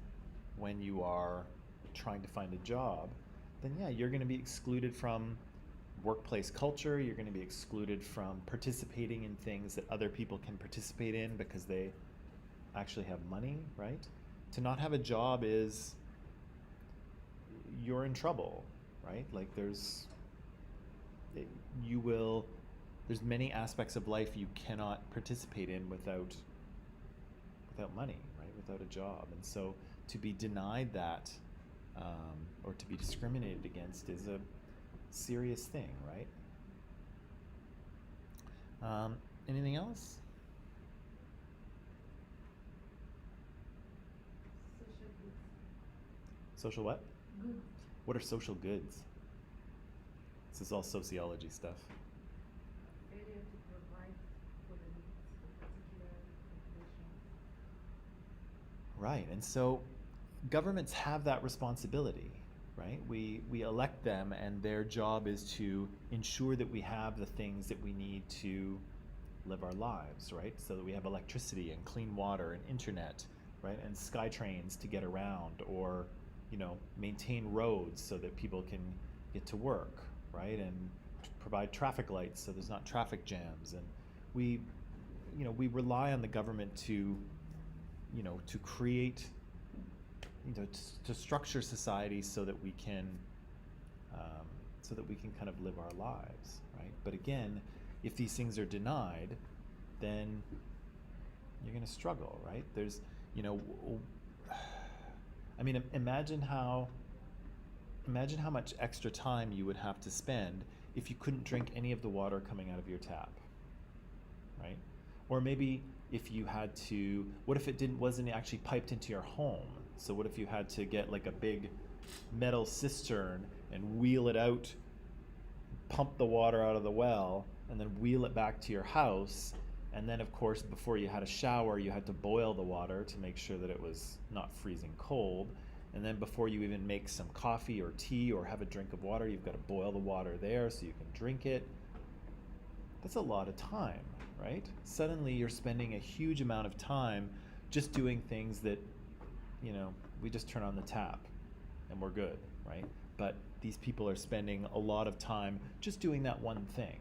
when you are trying to find a job, then yeah, you're going to be excluded from workplace culture, you're going to be excluded from participating in things that other people can participate in because they actually have money, right? To not have a job is, you're in trouble, right? Like there's many aspects of life you cannot participate in without money, right? Without a job. And so to be denied that, or to be discriminated against, is a serious thing, right? Anything else? Social goods. Social what? Good. What are social goods? This is all sociology stuff. Failure to provide for the needs of particular populations. Right, and so governments have that responsibility, right? We elect them, and their job is to ensure that we have the things that we need to live our lives, right? So that we have electricity and clean water and internet, right? And sky trains to get around, or, you know, maintain roads so that people can get to work, right? And provide traffic lights so there's not traffic jams. And we rely on the government to, you know, to create to structure society so that we can kind of live our lives, right? But again, if these things are denied, then you're going to struggle, right? There's, I mean, imagine how much extra time you would have to spend if you couldn't drink any of the water coming out of your tap, right? Or maybe if you had to, what if it wasn't actually piped into your home? So what if you had to get like a big metal cistern and wheel it out, pump the water out of the well, and then wheel it back to your house? And then, of course, before you had a shower, you had to boil the water to make sure that it was not freezing cold. And then before you even make some coffee or tea or have a drink of water, you've got to boil the water there so you can drink it. That's a lot of time, right? Suddenly you're spending a huge amount of time just doing things that, we just turn on the tap and we're good, right? But these people are spending a lot of time just doing that one thing,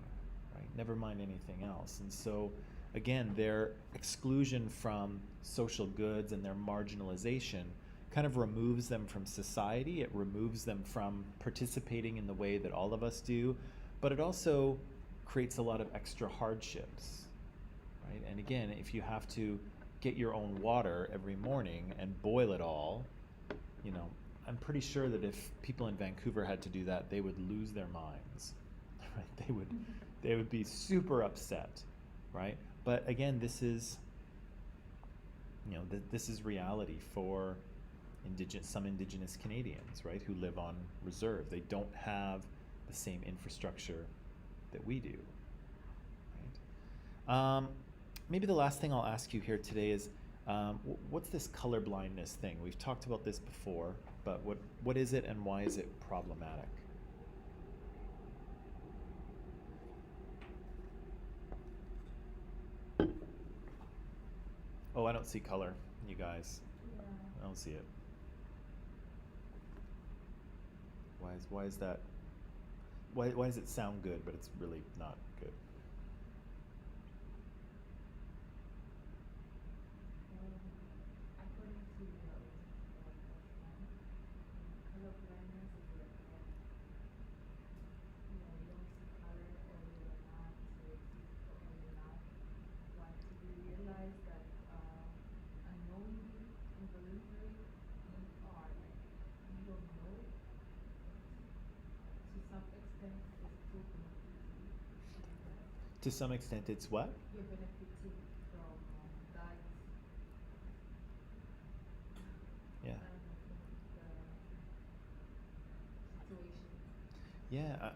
right? Never mind anything else. And so, again, their exclusion from social goods and their marginalization kind of removes them from society. It removes them from participating in the way that all of us do, but it also creates a lot of extra hardships, right? And again, if you have to get your own water every morning and boil it all, I'm pretty sure that if people in Vancouver had to do that, they would lose their minds, right? They would be super upset, right? But again, this is, this is reality for some Indigenous Canadians, right, who live on reserve. They don't have the same infrastructure that we do, right? Maybe the last thing I'll ask you here today is, what's this color blindness thing? We've talked about this before, but what is it and why is it problematic? Oh, I don't see color, you guys. Yeah. I don't see it. Why is that? Why does it sound good, but it's really not good? According to color blindness is like, you don't see color or you're not racist or you're not want to be realized that unknowingly, involuntarily, you are like, you don't know. To some extent, it's too benefiting. To some extent, it's what? You're benefiting from that. Yeah. The situation. Yeah,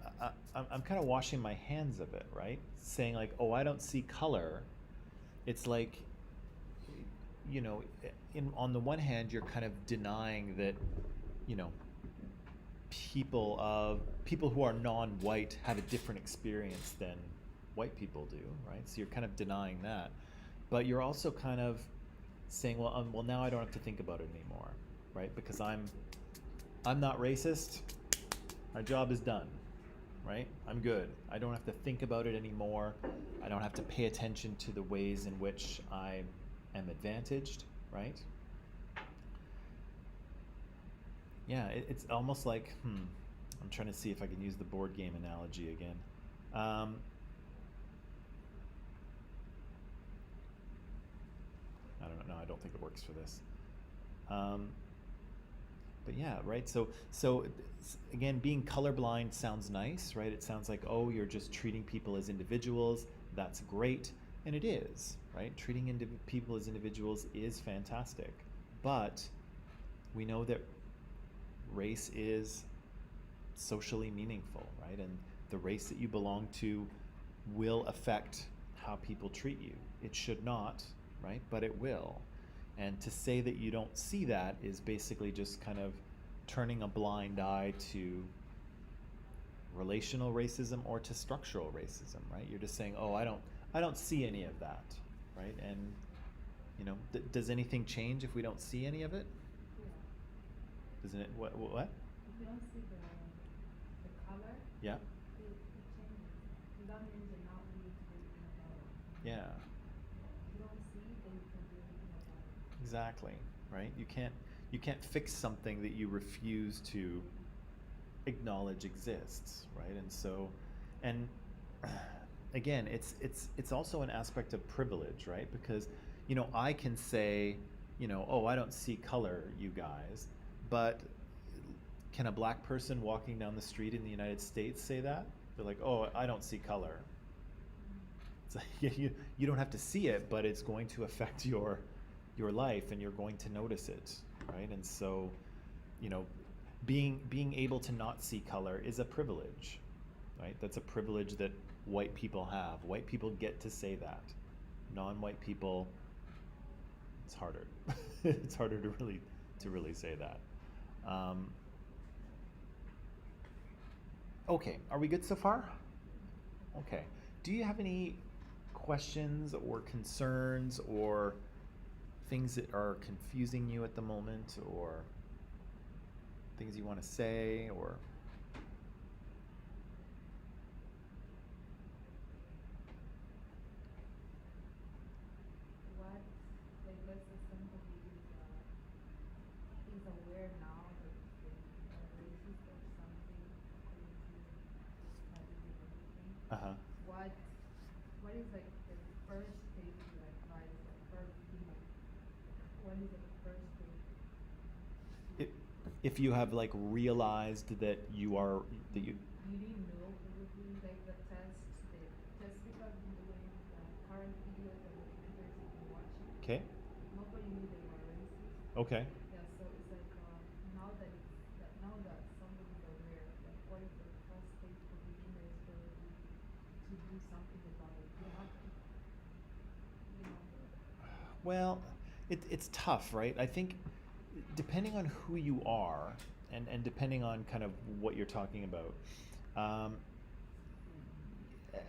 I'm kind of washing my hands of it, right? Saying like, oh, I don't see color. It's like, on the one hand, you're kind of denying that, people who are non-white have a different experience than white people do, right? So you're kind of denying that, but you're also kind of saying, well, now I don't have to think about it anymore, right? Because I'm not racist. My job is done, right? I'm good. I don't have to think about it anymore. I don't have to pay attention to the ways in which I am advantaged, right? Yeah, it's almost like, I'm trying to see if I can use the board game analogy again. I don't know. I don't think it works for this. But yeah, right? So again, being colorblind sounds nice, right? It sounds like, oh, you're just treating people as individuals. That's great. And it is, right? Treating people as individuals is fantastic. But we know that race is socially meaningful, right? And the race that you belong to will affect how people treat you. It should not, right? But it will. And to say that you don't see that is basically just kind of turning a blind eye to relational racism or to structural racism, right? You're just saying, oh, I don't see any of that, right? And does anything change if we don't see any of it? Yeah. Doesn't it? What? If you don't see the color, Yeah. it changes. That means you're not really thinking about it. Yeah. If you don't see, then you can do anything about it. Exactly, right? You you can't fix something that you refuse to acknowledge exists, right? And so, and again, it's also an aspect of privilege, right? Because, you know, I can say, you know, oh, I don't see color, you guys, but can a black person walking down the street in the United States say that? They're like, oh, I don't see color. It's like, you don't have to see it, but it's going to affect your life, and you're going to notice it, right? And so, you know, being able to not see color is a privilege, right? That's a privilege that white people have. White people get to say that. Non-white people, it's harder. It's harder to really say that. Okay, are we good so far? Okay. Do you have any questions or concerns or things that are confusing you at the moment, or things you want to say, or What, like, let's say somebody is aware now that they are racist or something, according to studies and everything. uh-huh. What is like the first thing you advise, like, for people? What is the first thing? If you have like realized that you You didn't know probably like the test, just because of the way the current videos and documentaries you've been watching, okay, nobody knew they were racist. okay. Yeah, so it's like now that somebody's aware, like what is the first thing for beginners probably to do something about it? You have to, you know. Well, it's tough, right? I think depending on who you are, and depending on kind of what you're talking about,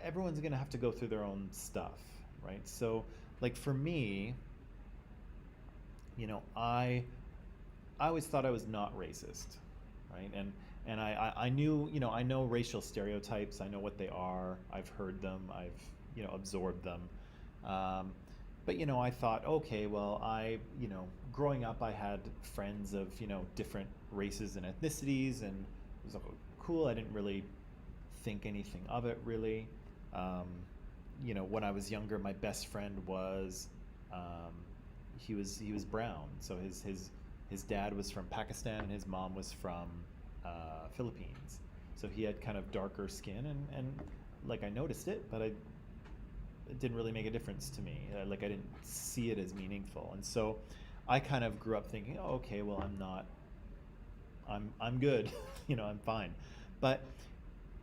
everyone's going to have to go through their own stuff, right? So, like for me, you know, I always thought I was not racist, right? And I knew, you know, I know racial stereotypes. I know what they are. I've heard them. I've, you know, absorbed them. But, you know, I thought, okay, well, you know, growing up, I had friends of, you know, different races and ethnicities, and it was cool. I didn't really think anything of it, really. You know, when I was younger, my best friend was, he was brown. So his dad was from Pakistan, and his mom was from Philippines. So he had kind of darker skin, and like I noticed it, but it didn't really make a difference to me. Like I didn't see it as meaningful, and so I kind of grew up thinking, oh, okay, well, I'm good, you know, I'm fine. But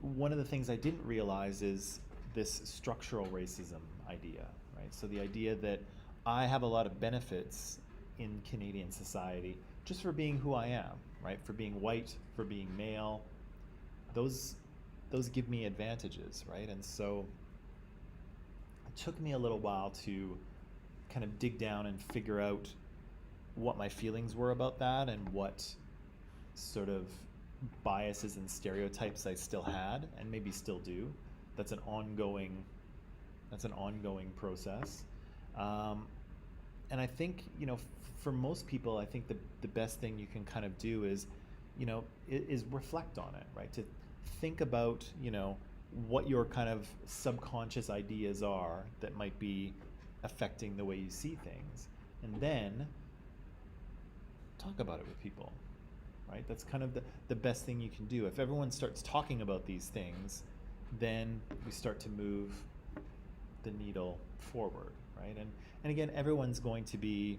one of the things I didn't realize is this structural racism idea, right? So the idea that I have a lot of benefits in Canadian society just for being who I am, right? For being white, for being male, those give me advantages, right? And so it took me a little while to kind of dig down and figure out what my feelings were about that, and what sort of biases and stereotypes I still had, and maybe still do. That's an ongoing process. And I think, you know, for most people, I think the best thing you can kind of do is, you know, is reflect on it, right? To think about, you know, what your kind of subconscious ideas are that might be affecting the way you see things, and then talk about it with people, right? That's kind of the best thing you can do. If everyone starts talking about these things, then we start to move the needle forward, right? And again, everyone's going to be,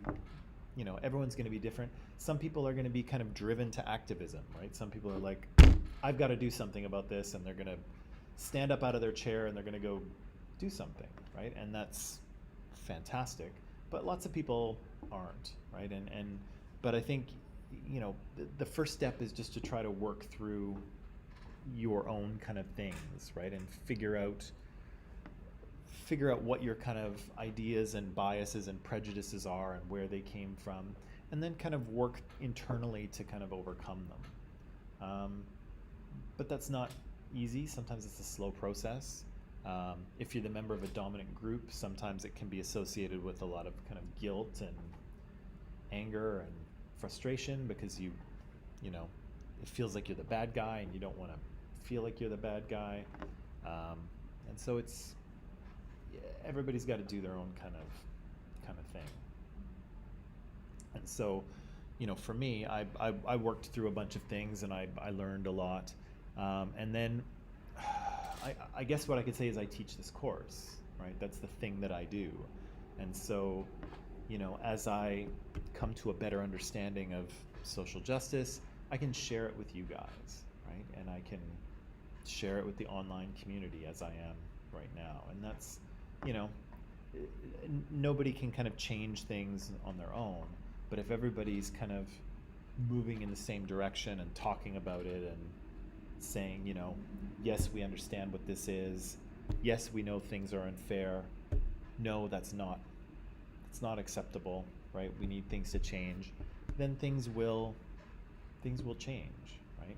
you know, everyone's going to be different. Some people are going to be kind of driven to activism, right? Some people are like, I've got to do something about this, and they're going to stand up out of their chair and they're going to go do something, right? And that's fantastic. But lots of people aren't, right? But I think, you know, the first step is just to try to work through your own kind of things, right? And figure out what your kind of ideas and biases and prejudices are, and where they came from, and then kind of work internally to kind of overcome them. But that's not easy. Sometimes it's a slow process. If you're the member of a dominant group, sometimes it can be associated with a lot of kind of guilt and anger and frustration because you know, it feels like you're the bad guy and you don't want to feel like you're the bad guy. And so it's, yeah, everybody's got to do their own kind of thing. And so, you know, for me, I worked through a bunch of things and I learned a lot. And then I guess what I could say is I teach this course, right? That's the thing that I do. And so, you know, as I come to a better understanding of social justice, I can share it with you guys, right? And I can share it with the online community as I am right now. And that's, you know, nobody can kind of change things on their own, but if everybody's kind of moving in the same direction and talking about it and saying, you know, yes, we understand what this is, yes, we know things are unfair, no, it's not acceptable, right? We need things to change, then things will change, right?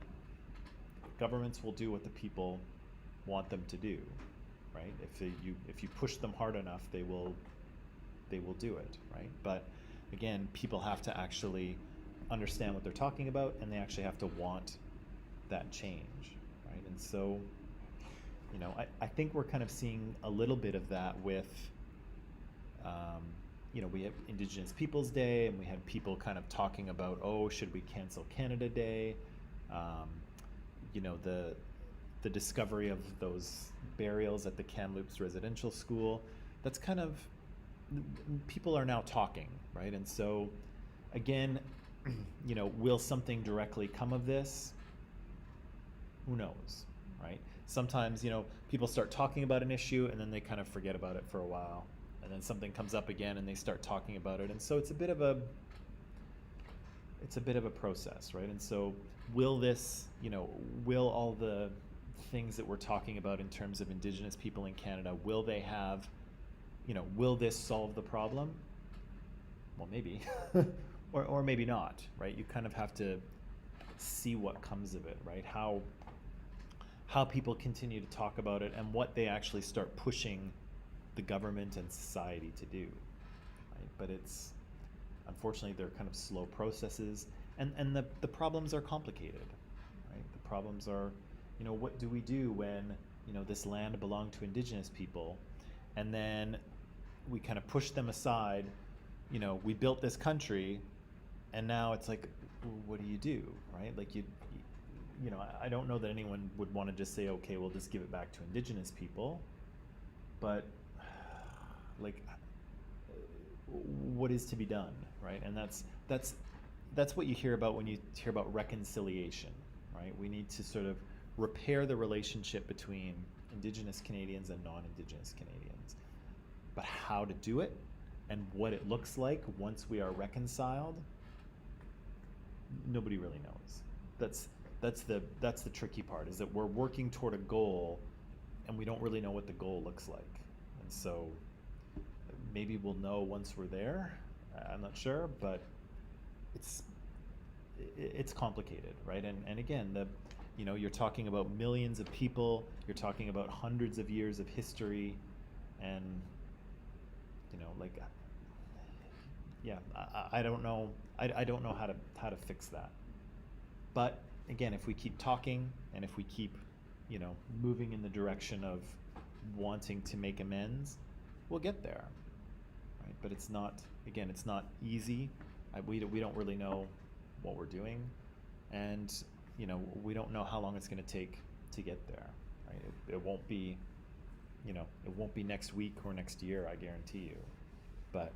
Governments will do what the people want them to do, right? If you push them hard enough, they will do it, right? But again, people have to actually understand what they're talking about, and they actually have to want that change, right? And so, you know, I think we're kind of seeing a little bit of that with, you know, we have Indigenous Peoples Day, and we had people kind of talking about, oh, should we cancel Canada Day? You know, the discovery of those burials at the Kamloops Residential School. That's kind of, people are now talking, right? And so, again, you know, will something directly come of this? Who knows, right? Sometimes, you know, people start talking about an issue and then they kind of forget about it for a while. And then something comes up again and they start talking about it. And so it's a bit of a process, right? And so will this, you know, will all the things that we're talking about in terms of Indigenous people in Canada, will they have, you know, will this solve the problem? Well, maybe, or maybe not, right? You kind of have to see what comes of it, right? How people continue to talk about it and what they actually start pushing the government and society to do, right? But it's, unfortunately, they're kind of slow processes, and the problems are complicated, right? The problems are, you know, what do we do when, you know, this land belonged to Indigenous people, and then we kind of push them aside, you know, we built this country, and now it's like, what do, right? Like you know, I don't know that anyone would want to just say, okay, we'll just give it back to Indigenous people, but like, what is to be done, right? And that's what you hear about when you hear about reconciliation, right? We need to sort of repair the relationship between Indigenous Canadians and non-Indigenous Canadians. But how to do it and what it looks like once we are reconciled, nobody really knows. That's the tricky part, is that we're working toward a goal and we don't really know what the goal looks like. And so maybe we'll know once we're there. I'm not sure, but it's complicated, right? And again, you know, you're talking about millions of people, you're talking about hundreds of years of history, and, you know, like, yeah, I don't know. I don't know how to fix that. But again, if we keep talking and if we keep, you know, moving in the direction of wanting to make amends, we'll get there, right? But it's not easy. We don't really know what we're doing, and, you know, we don't know how long it's going to take to get there, right? It won't be, you know, it won't be next week or next year, I guarantee you. But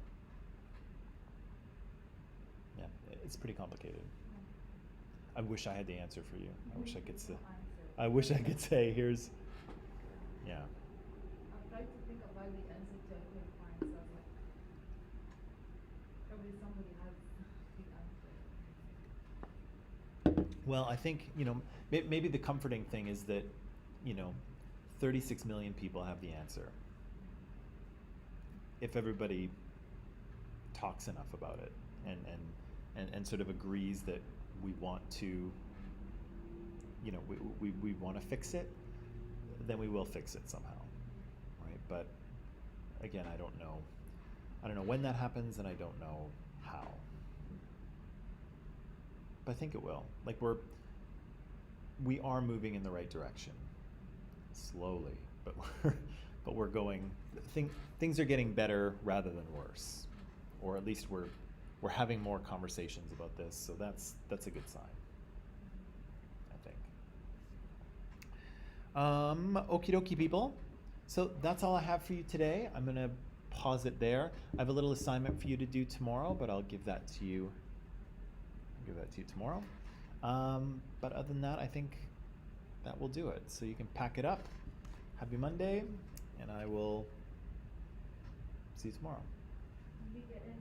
yeah, it's pretty complicated. I wish I had the answer for you. I wish I could say here's, yeah. I've tried to think about the answer to I couldn't find, so I was like, probably somebody has the answer. Well, I think, you know, maybe the comforting thing is that, you know, 36 million people have the answer. If everybody talks enough about it and sort of agrees that we want to, you know, we want to fix it, then we will fix it somehow, right? But again, I don't know when that happens, and I don't know how. but I think it will. Like we are moving in the right direction, slowly, but we're going. Things are getting better rather than worse, or at least we're having more conversations about this. So that's a good sign, I think. Okie dokie, people. So that's all I have for you today. I'm gonna pause it there. I have a little assignment for you to do tomorrow, but I'll give that to you. Tomorrow. But other than that, I think that will do it. So you can pack it up. Happy Monday, and I will see you tomorrow. Did we get any